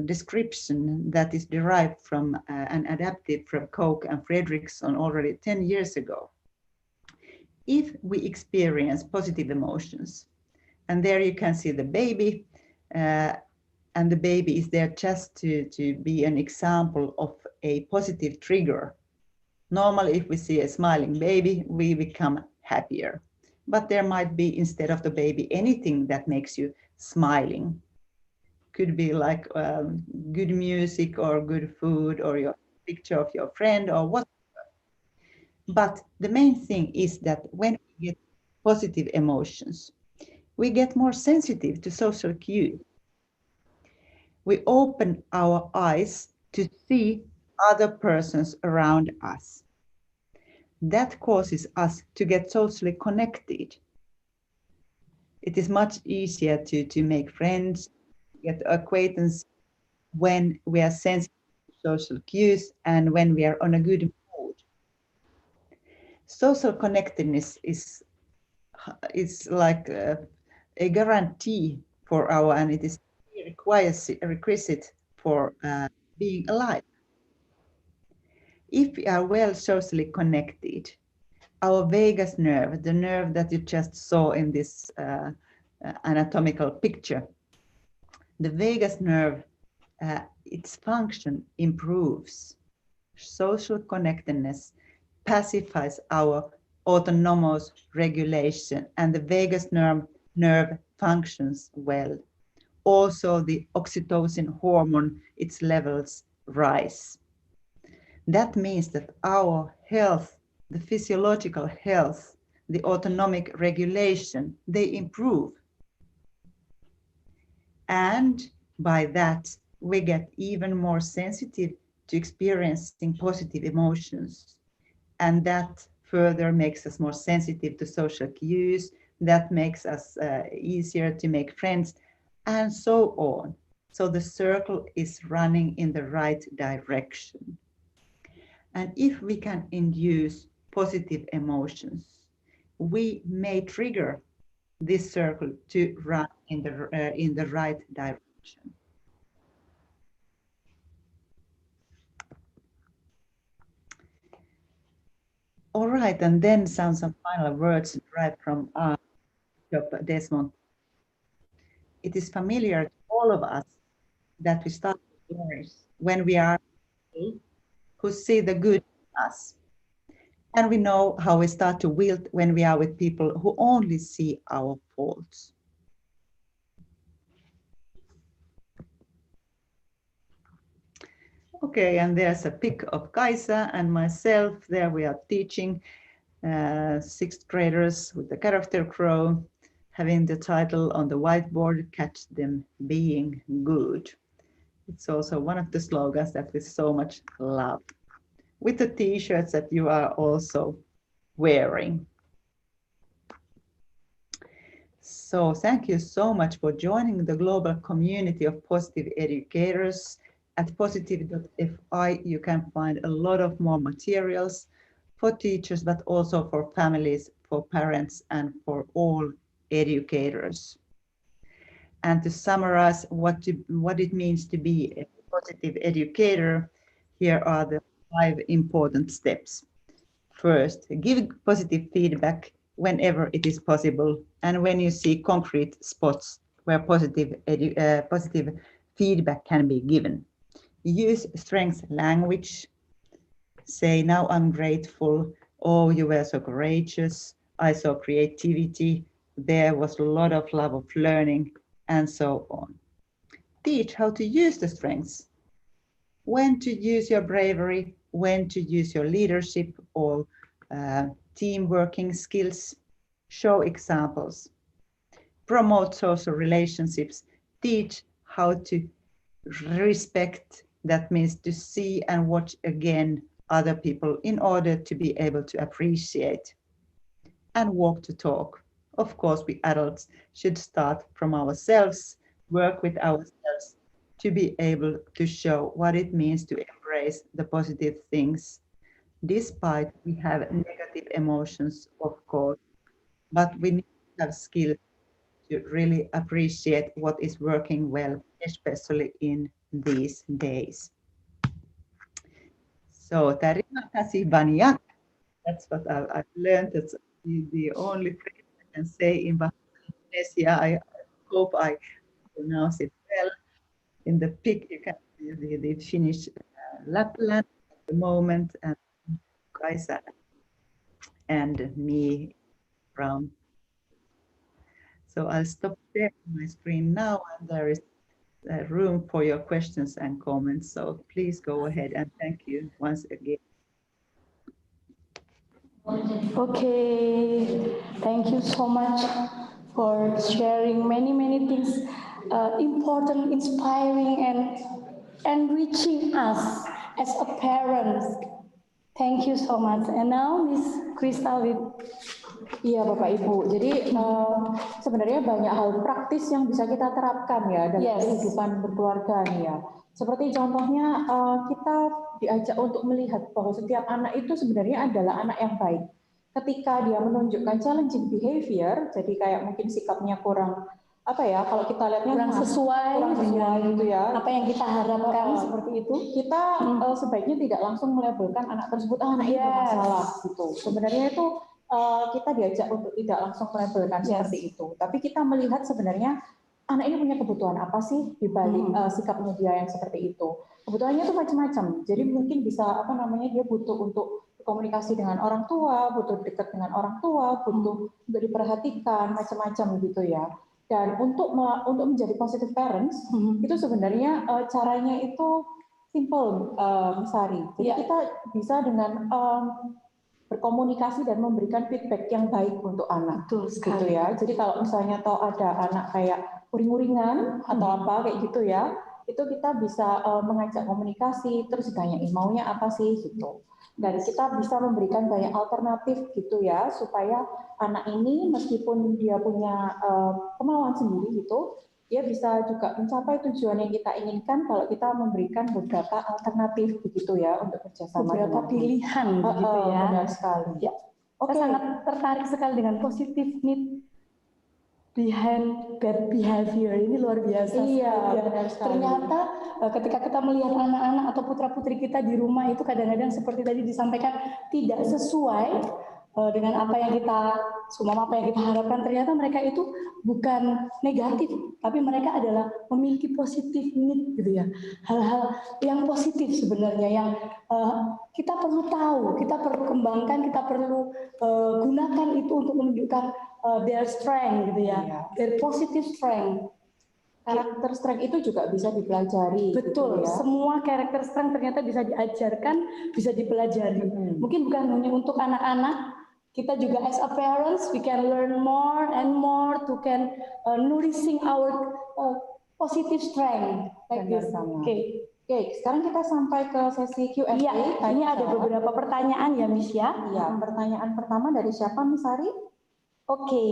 description that is derived from and adapted from Koch and Fredrickson already 10 years ago. If we experience positive emotions, and there you can see the baby, and the baby is there just to be an example of a positive trigger. Normally, if we see a smiling baby, we become happier. But there might be, instead of the baby, anything that makes you smiling. Could be like good music or good food or your picture of your friend or whatever. But the main thing is that when we get positive emotions, we get more sensitive to social cues. We open our eyes to see other persons around us. That causes us to get socially connected. It is much easier to make friends, get acquaintance when we are sensitive to social cues and when we are on a good mood. Social connectedness is like a guarantee for our, and it is a requisite for being alive. If we are well socially connected, our vagus nerve, the nerve that you just saw in this anatomical picture, the vagus nerve, its function improves. Social connectedness pacifies our autonomous regulation, and the vagus nerve functions well. Also, the oxytocin hormone, its levels rise. That means that our health, the physiological health, the autonomic regulation, they improve. And by that, we get even more sensitive to experiencing positive emotions. And that further makes us more sensitive to social cues, that makes us easier to make friends, and so on. So the circle is running in the right direction. And if we can induce positive emotions, we may trigger this circle to run in the right direction. All right, and then some final words right from Desmond. It is familiar to all of us that we start to flourish when we are people who see the good us. And we know how we start to wilt when we are with people who only see our faults. Okay, and there's a pic of Kaisa and myself. There we are teaching sixth graders with the character crow, having the title on the whiteboard, Catch Them Being Good. It's also one of the slogans that we so much love, with the t-shirts that you are also wearing. So thank you so much for joining the global community of positive educators. At positive.fi you can find a lot of more materials for teachers, but also for families, for parents, and for all educators. And to summarize what it means to be a positive educator, here are the 5 important steps. First, give positive feedback whenever it is possible, and when you see concrete spots where positive feedback can be given. Use strength language. Say, now I'm grateful. Oh, you were so courageous. I saw creativity. There was a lot of love of learning, and so on. Teach how to use the strengths. When to use your bravery, when to use your leadership or team working skills. Show examples. Promote social relationships. Teach how to respect. That means to see and watch again other people in order to be able to appreciate. And walk to talk. Of course, we adults should start from ourselves, work with ourselves to be able to show what it means to embrace the positive things, despite we have negative emotions, of course, but we need to have skills to really appreciate what is working well, especially in these days. So, terima kasih banyak. That's what I've learned. That's the only phrase I can say in Indonesia. I hope I pronounce it well. In the pic, you can see the Finnish Lapland at the moment, and Kaisa and me from. So I'll stop sharing my screen now, and there is room for your questions and comments. So please go ahead, and thank you once again. Okay, thank you so much for sharing many things, important, inspiring, and enriching us as a parents. Thank you so much. And now Miss Crystal. Iya Bapak Ibu, jadi sebenarnya banyak hal praktis yang bisa kita terapkan ya dalam kehidupan berkeluarga nih ya. Seperti contohnya kita diajak untuk melihat bahwa setiap anak itu sebenarnya adalah anak yang baik. Ketika dia menunjukkan challenging behavior, jadi kayak mungkin sikapnya kurang kalau kita lihatnya kurang sesuai gitu ya. Apa yang kita harapkan seperti itu, kita sebaiknya tidak langsung melabelkan anak tersebut anak ini bermasalah gitu. Sebenarnya itu kita diajak untuk tidak langsung melabelkan seperti itu, tapi kita melihat sebenarnya anak ini punya kebutuhan apa sih di balik sikapnya dia yang seperti itu. Kebutuhannya itu macam-macam. Jadi mungkin bisa dia butuh untuk komunikasi dengan orang tua, butuh dekat dengan orang tua, butuh untuk diperhatikan macam-macam gitu ya. Dan untuk menjadi positive parents itu sebenarnya caranya itu simple, Mas Hari. Jadi kita bisa dengan berkomunikasi dan memberikan feedback yang baik untuk anak, gitu ya. Jadi kalau misalnya ada anak kayak uring-uringan atau apa kayak gitu ya, itu kita bisa mengajak komunikasi, terus ditanyain maunya apa sih gitu. Dan kita bisa memberikan banyak alternatif gitu ya, supaya anak ini meskipun dia punya kemauan sendiri gitu, dia bisa juga mencapai tujuan yang kita inginkan kalau kita memberikan beberapa alternatif begitu ya untuk kerjasama. Beberapa pilihan begitu ya. Benar sekali. Ya. Saya sangat tertarik sekali dengan positive need behind bad behavior. Ini luar biasa. Iya, benar sekali. Ternyata ketika kita melihat anak-anak atau putra-putri kita di rumah itu kadang-kadang seperti tadi disampaikan tidak sesuai dengan apa yang kita Semua apa yang kita harapkan ternyata mereka itu bukan negatif, tapi mereka adalah memiliki positif need gitu ya. Hal-hal yang positif sebenarnya yang kita perlu tahu, kita perlu kembangkan, kita perlu gunakan itu untuk menunjukkan their strength gitu ya, their positive strength. Karakter strength itu juga bisa dipelajari. Betul, gitu ya. semua karakter strength ternyata bisa diajarkan, bisa dipelajari. Mungkin bukan hanya untuk anak-anak, kita juga as a parents, we can learn more and more to can nourishing our positive strength. Like this. Oke, sekarang kita sampai ke sesi Q&A. Iya, ini ada beberapa pertanyaan ya, Miss ya. Iya, pertanyaan pertama dari siapa, Miss Ari? Oke,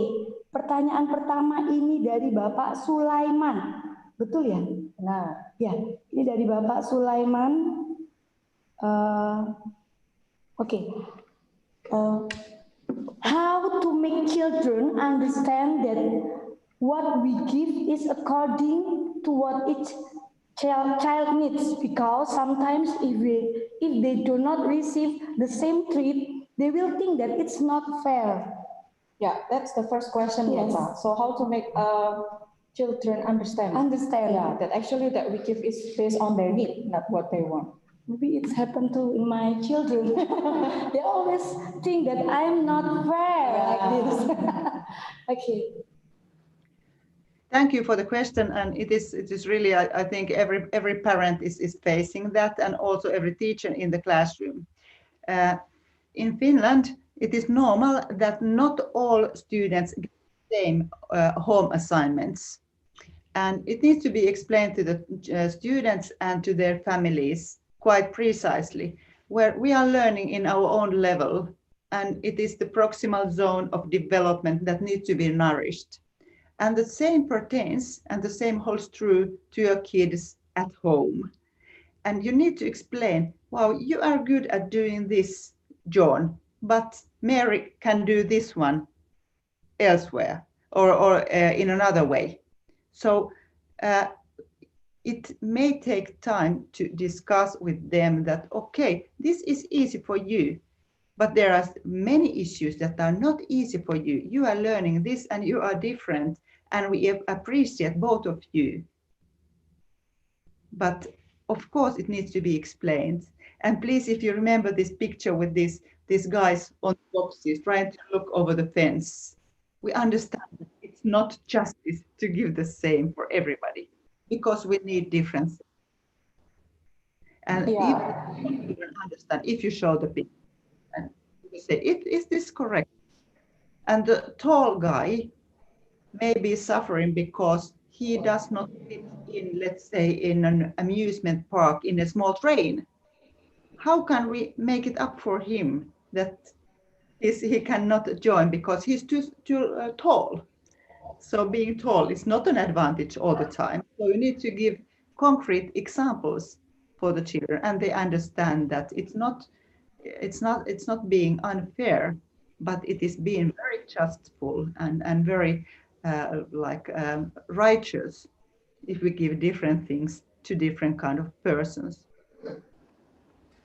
pertanyaan pertama ini dari Bapak Sulaiman, betul ya? Nah, ya, ini dari Bapak Sulaiman. How to make children understand that what we give is according to what each child needs? Because sometimes if they do not receive the same treat, they will think that it's not fair. Yeah, that's the first question, Yes. Lota. So how to make children understand? Yeah, that actually that we give is based on their need, not what they want. Maybe it's happened to my children. They always think that I'm not fair like this. Okay. Thank you for the question, and it is really I think every parent is facing that, and also every teacher in the classroom. In Finland, it is normal that not all students get the same home assignments, and it needs to be explained to the students and to their families quite precisely, where we are learning in our own level, and it is the proximal zone of development that needs to be nourished. And the same pertains and the same holds true to your kids at home. And you need to explain, wow, you are good at doing this, John, but Mary can do this one elsewhere or in another way. So it may take time to discuss with them that, okay, this is easy for you, but there are many issues that are not easy for you. You are learning this and you are different, and we appreciate both of you. But of course, it needs to be explained. And please, if you remember this picture with these guys on boxes trying to look over the fence, we understand that it's not justice to give the same for everybody, because we need differences. And if you understand, if you show the picture and you say, is this correct? And the tall guy may be suffering because he does not fit in, let's say, in an amusement park in a small train. How can we make it up for him that he cannot join because he's too tall? So being tall is not an advantage all the time. So you need to give concrete examples for the children, and they understand that it's not being unfair, but it is being very justful and very righteous if we give different things to different kind of persons.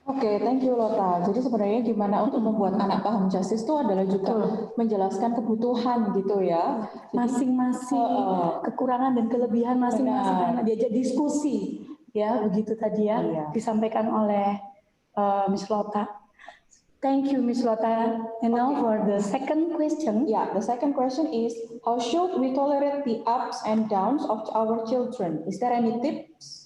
Oke, thank you Lota. Jadi sebenarnya gimana untuk membuat anak paham justice itu adalah juga menjelaskan kebutuhan gitu ya. Masing-masing kekurangan dan kelebihan masing-masing anak, diajak diskusi ya, begitu tadi ya, disampaikan oleh Miss Lota. Thank you, Miss Lota. And now for the second question. Yeah, the second question is, how should we tolerate the ups and downs of our children? Is there any tips?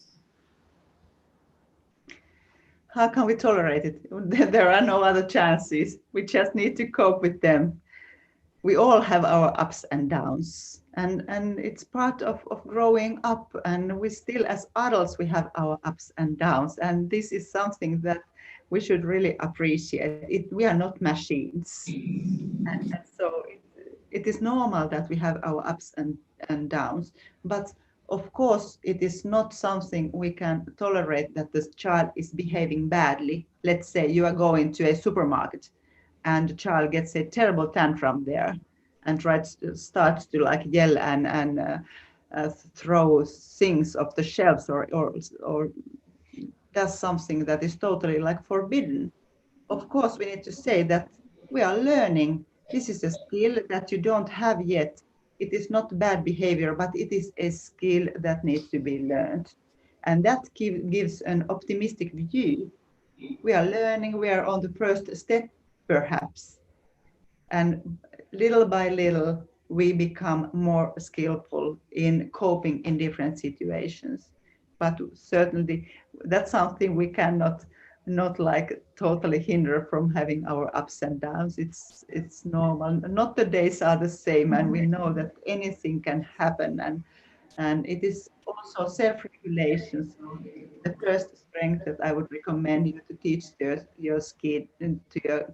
How can we tolerate it? There are no other chances. We just need to cope with them. We all have our ups and downs, and it's part of growing up, and we still as adults we have our ups and downs, and this is something that we should really appreciate. We are not machines, and so it is normal that we have our ups and downs, but of course, it is not something we can tolerate that the child is behaving badly. Let's say you are going to a supermarket and the child gets a terrible tantrum there and starts to like yell and throw things off the shelves or does something that is totally like forbidden. Of course, we need to say that we are learning This is a skill that you don't have yet. It is not bad behavior, but it is a skill that needs to be learned. And that gives an optimistic view. We are learning, we are on the first step, perhaps. And little by little, we become more skillful in coping in different situations. But certainly, that's something we cannot not like totally hinder from having our ups and downs. It's normal. Not the days are the same, and we know that anything can happen. And it is also self-regulation. So the first strength that I would recommend you to teach your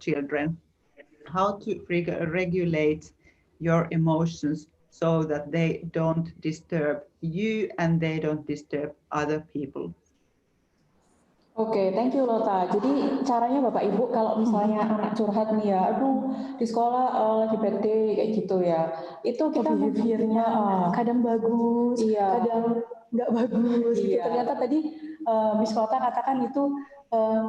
children how to regulate your emotions so that they don't disturb you and they don't disturb other people. Oke, thank you Lota. Jadi caranya Bapak Ibu kalau misalnya anak curhat nih ya, aduh di sekolah lagi bad day kayak gitu ya, itu kita behaviornya kadang bagus, kadang nggak bagus. Gitu. Ternyata tadi Miss Lota katakan itu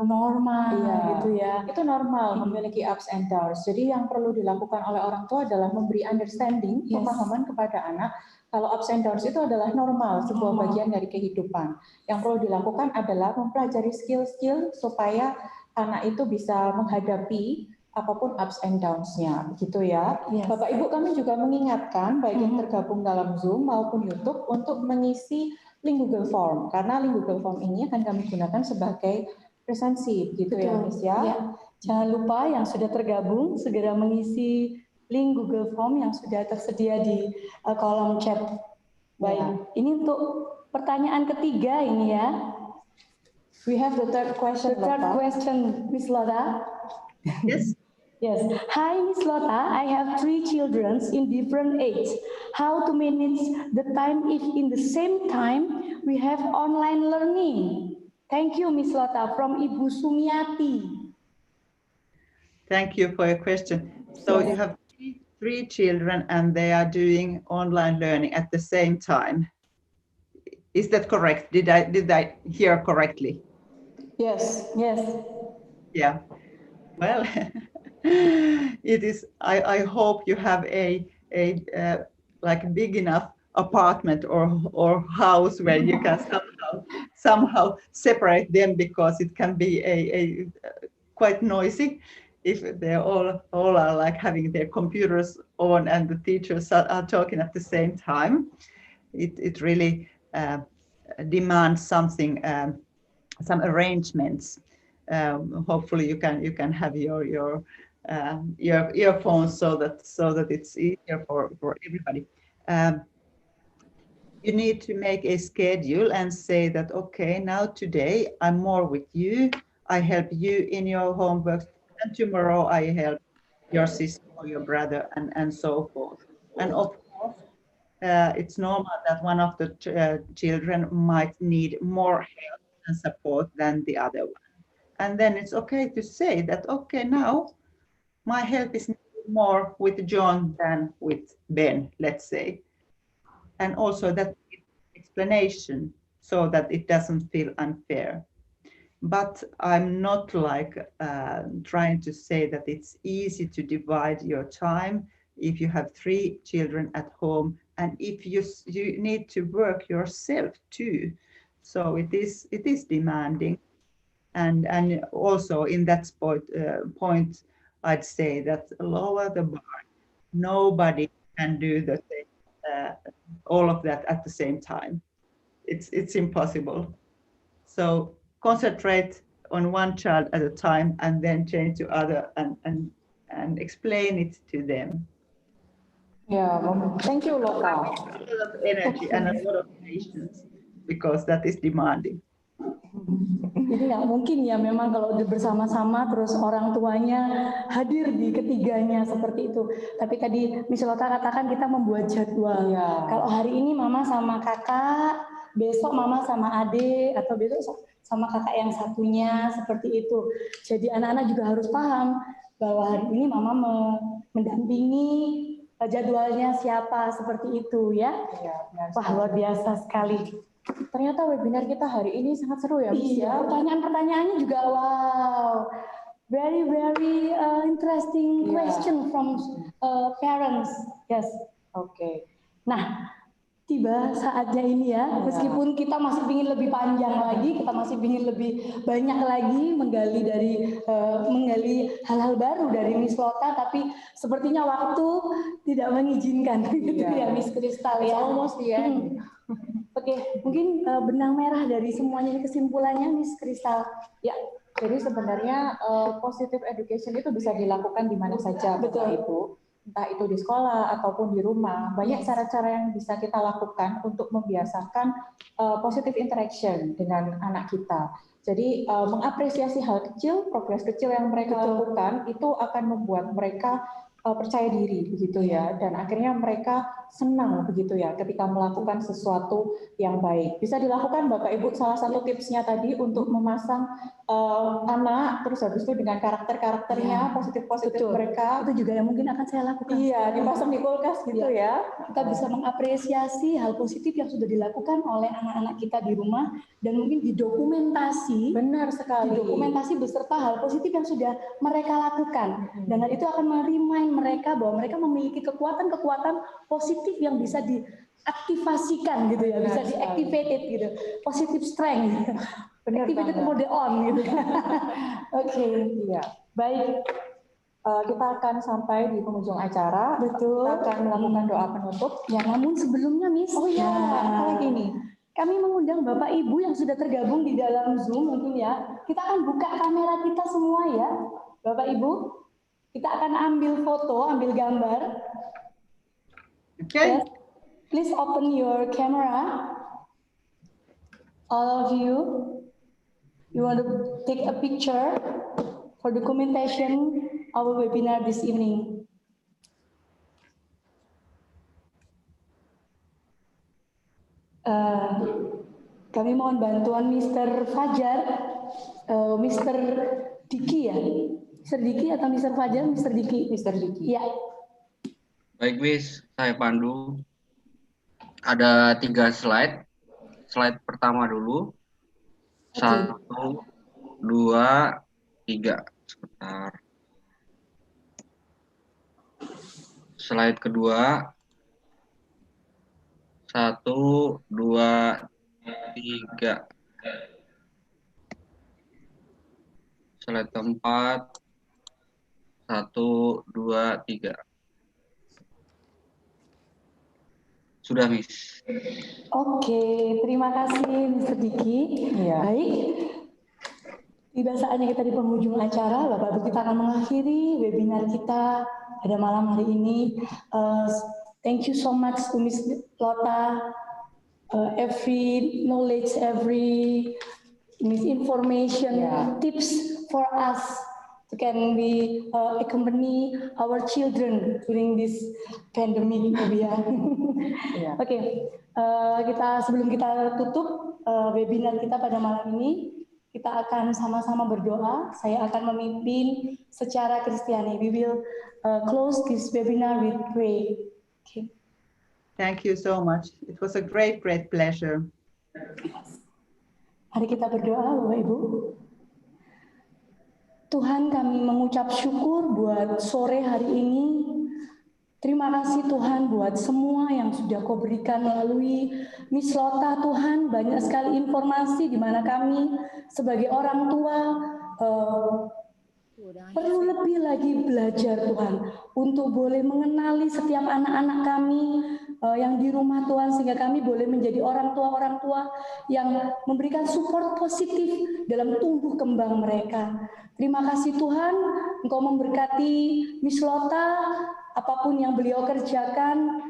normal gitu ya. Itu normal memiliki ups and downs. Jadi yang perlu dilakukan oleh orang tua adalah memberi understanding, pemahaman kepada anak. Kalau ups and downs itu adalah normal, sebuah bagian dari kehidupan. Yang perlu dilakukan adalah mempelajari skill-skill supaya anak itu bisa menghadapi apapun ups and downs-nya, gitu ya. Bapak Ibu, kami juga mengingatkan baik yang tergabung dalam Zoom maupun YouTube untuk mengisi link Google Form, karena link Google Form ini akan kami gunakan sebagai presensi, gitu ya, Miss ya. Jangan lupa yang sudah tergabung segera mengisi link Google Form yang sudah tersedia di kolom chat. Baik, ini untuk pertanyaan ketiga ini ya. We have the third question. The third question, Miss Lota. Yes. Yes. Hi, Miss Lota. I have 3 children in different age. How to manage the time if in the same time we have online learning? Thank you, Miss Lota, from Ibu Sumiati. Thank you for your question. So you have three children and they are doing online learning at the same time. Is that correct? Did I hear correctly? Yes. Yeah. Well, it is. I hope you have a like big enough apartment or house where you can somehow separate them, because it can be a quite noisy if they all are like having their computers on and the teachers are talking at the same time. It really demands something, some arrangements. Hopefully you can have your earphones so that it's easier for everybody. You need to make a schedule and say that, okay, now today I'm more with you. I help you in your homework, and tomorrow I help your sister or your brother, and so forth. And of course, it's normal that one of the children might need more help and support than the other one. And then it's okay to say that, okay, now my help is more with John than with Ben, let's say. And also that explanation so that it doesn't feel unfair. But I'm not like trying to say that it's easy to divide your time if you have 3 children at home and if you need to work yourself too. So it is demanding. And also in that point, I'd say that lower the bar. Nobody can do the same, all of that at the same time. It's impossible. So concentrate on one child at a time and then change to other and explain it to them. Yeah, thank you, Loka. A lot of energy and a lot of patience, because that is demanding. Jadi nggak mungkin ya memang kalau udah bersama-sama terus orang tuanya hadir di ketiganya seperti itu. Tapi tadi Miss Lota katakan kita membuat jadwal. Ya. Kalau hari ini mama sama kakak, besok mama sama adik, atau besok sama kakak yang satunya, seperti itu. Jadi anak-anak juga harus paham bahwa hari ini mama mendampingi jadwalnya siapa, seperti itu ya. Wah, luar biasa sekali. Ternyata webinar kita hari ini sangat seru ya, Miss ya. Pertanyaan-pertanyaannya juga wow. Very interesting question from parents. Yes. Oke. Nah, tiba saatnya ini ya, meskipun kita masih ingin lebih panjang lagi, kita masih ingin lebih banyak lagi menggali hal-hal baru dari Miss Lota, tapi sepertinya waktu tidak mengizinkan, gitu ya Miss Kristal ya. Almost the end. Oke, mungkin benang merah dari semuanya ini kesimpulannya Miss Kristal. Ya, jadi sebenarnya positive education itu bisa dilakukan di mana saja, Bapak Ibu. Entah itu di sekolah ataupun di rumah, banyak cara-cara yang bisa kita lakukan untuk membiasakan positive interaction dengan anak kita. Jadi mengapresiasi hal kecil, progres kecil yang mereka lakukan itu akan membuat mereka percaya diri begitu ya, dan akhirnya mereka senang begitu ya ketika melakukan sesuatu yang baik. Bisa dilakukan Bapak Ibu, salah satu tipsnya tadi untuk memasang anak, terus habis itu dengan karakter-karakternya positif-positif mereka. Itu juga yang mungkin akan saya lakukan. Iya, dipasang di kulkas gitu ya. Kita bisa mengapresiasi hal positif yang sudah dilakukan oleh anak-anak kita di rumah dan mungkin didokumentasi. Benar sekali. Didokumentasi beserta hal positif yang sudah mereka lakukan. Dan hal itu akan merimain mereka bahwa mereka memiliki kekuatan-kekuatan positif yang bisa diaktifasikan gitu ya, bisa diactivated gitu. Positive strength. Activated mode on gitu. Oke, iya. Baik. Kita akan sampai di penghujung acara. Betul. Kita akan melakukan doa penutup. Ya, namun sebelumnya Miss. Oh iya, apa lagi nih? Kami mengundang Bapak Ibu yang sudah tergabung di dalam Zoom mungkin ya. Kita akan buka kamera kita semua ya. Bapak Ibu, kita akan ambil foto, ambil gambar. Okay. Yes. Please open your camera. All of you. You want to take a picture for documentation our webinar this evening. Kami mohon bantuan Mr. Fajar, Mr. Diki ya, Mr. Diki atau Mr. Fajar, Mr. Diki, Mr. Diki. Ya. Baik, Miss, saya pandu. Ada 3 slide. Slide pertama dulu. 1, 2, 3. Sebentar. Slide kedua. 1, 2, 3. Slide keempat. 1, 2, 3. Sudah, Miss. Oke, terima kasih Mr. Diki. Iya. Baik. Tiba saatnya kita di penghujung acara, Bapak Ibu, kita akan mengakhiri webinar kita pada malam hari ini. Thank you so much to Miss Lota. Every knowledge, every misinformation, tips for us to can be accompany our children during this pandemic. Oke, sebelum kita tutup webinar kita pada malam ini, kita akan sama-sama berdoa. Saya akan memimpin secara Kristiani. We will close this webinar with pray. Okay. Thank you so much. It was a great pleasure. Mari kita berdoa, Bapak Ibu. Tuhan, kami mengucap syukur buat sore hari ini. Terima kasih Tuhan buat semua yang sudah Kau berikan melalui Miss Lota, Tuhan. Banyak sekali informasi di mana kami sebagai orang tua perlu lebih lagi belajar Tuhan untuk boleh mengenali setiap anak-anak kami yang di rumah Tuhan, sehingga kami boleh menjadi orang tua yang memberikan support positif dalam tumbuh kembang mereka. Terima kasih Tuhan, Engkau memberkati Miss Lota, apapun yang beliau kerjakan,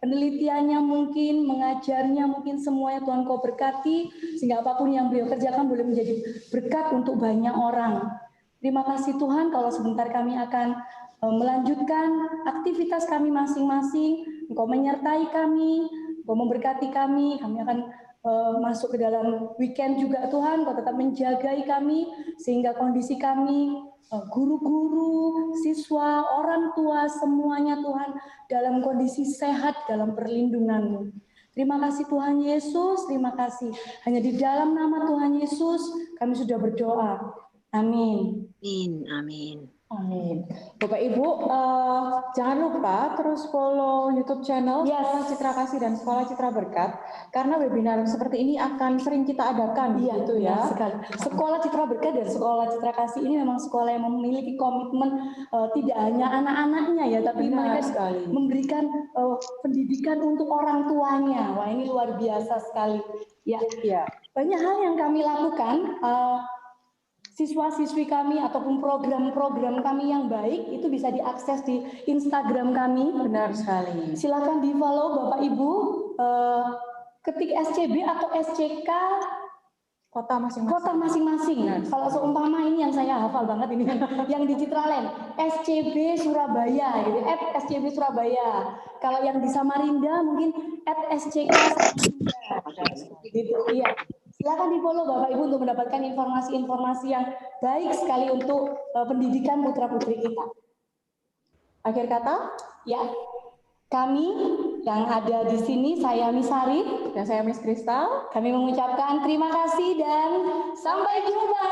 penelitiannya mungkin, mengajarnya mungkin, semuanya Tuhan Kau berkati, sehingga apapun yang beliau kerjakan boleh menjadi berkat untuk banyak orang. Terima kasih Tuhan, kalau sebentar kami akan melanjutkan aktivitas kami masing-masing. Engkau menyertai kami, Engkau memberkati kami akan masuk ke dalam weekend juga Tuhan. Engkau tetap menjagai kami, sehingga kondisi kami, guru-guru, siswa, orang tua, semuanya Tuhan dalam kondisi sehat, dalam perlindungan-Mu. Terima kasih Tuhan Yesus, terima kasih. Hanya di dalam nama Tuhan Yesus kami sudah berdoa. Amin. Amin. Amin. Bapak Ibu, jangan lupa terus follow YouTube channel Sekolah Citra Kasih dan Sekolah Citra Berkat, karena webinar seperti ini akan sering kita adakan, gitu ya. Sekali. Sekolah Citra Berkat dan Sekolah Citra Kasih ini memang sekolah yang memiliki komitmen tidak hanya anak-anaknya ya, tapi mereka memberikan pendidikan untuk orang tuanya. Wah, ini luar biasa sekali. Ya. Banyak hal yang kami lakukan. Siswa-siswi kami ataupun program-program kami yang baik itu bisa diakses di Instagram kami. Benar sekali. Silakan di-follow Bapak Ibu, ketik SCB atau SCK kota masing-masing. Kota masing-masing. Kalau seumpama ini yang saya hafal banget ini yang di Citraland, SCB Surabaya gitu, @SCB Surabaya. Kalau yang di Samarinda mungkin @SCK gitu. Iya. Silakan di-follow Bapak Ibu untuk mendapatkan informasi-informasi yang baik sekali untuk pendidikan putra-putri kita. Akhir kata, ya. Kami yang ada di sini, saya Miss Hari dan saya Miss Kristal, kami mengucapkan terima kasih dan sampai jumpa.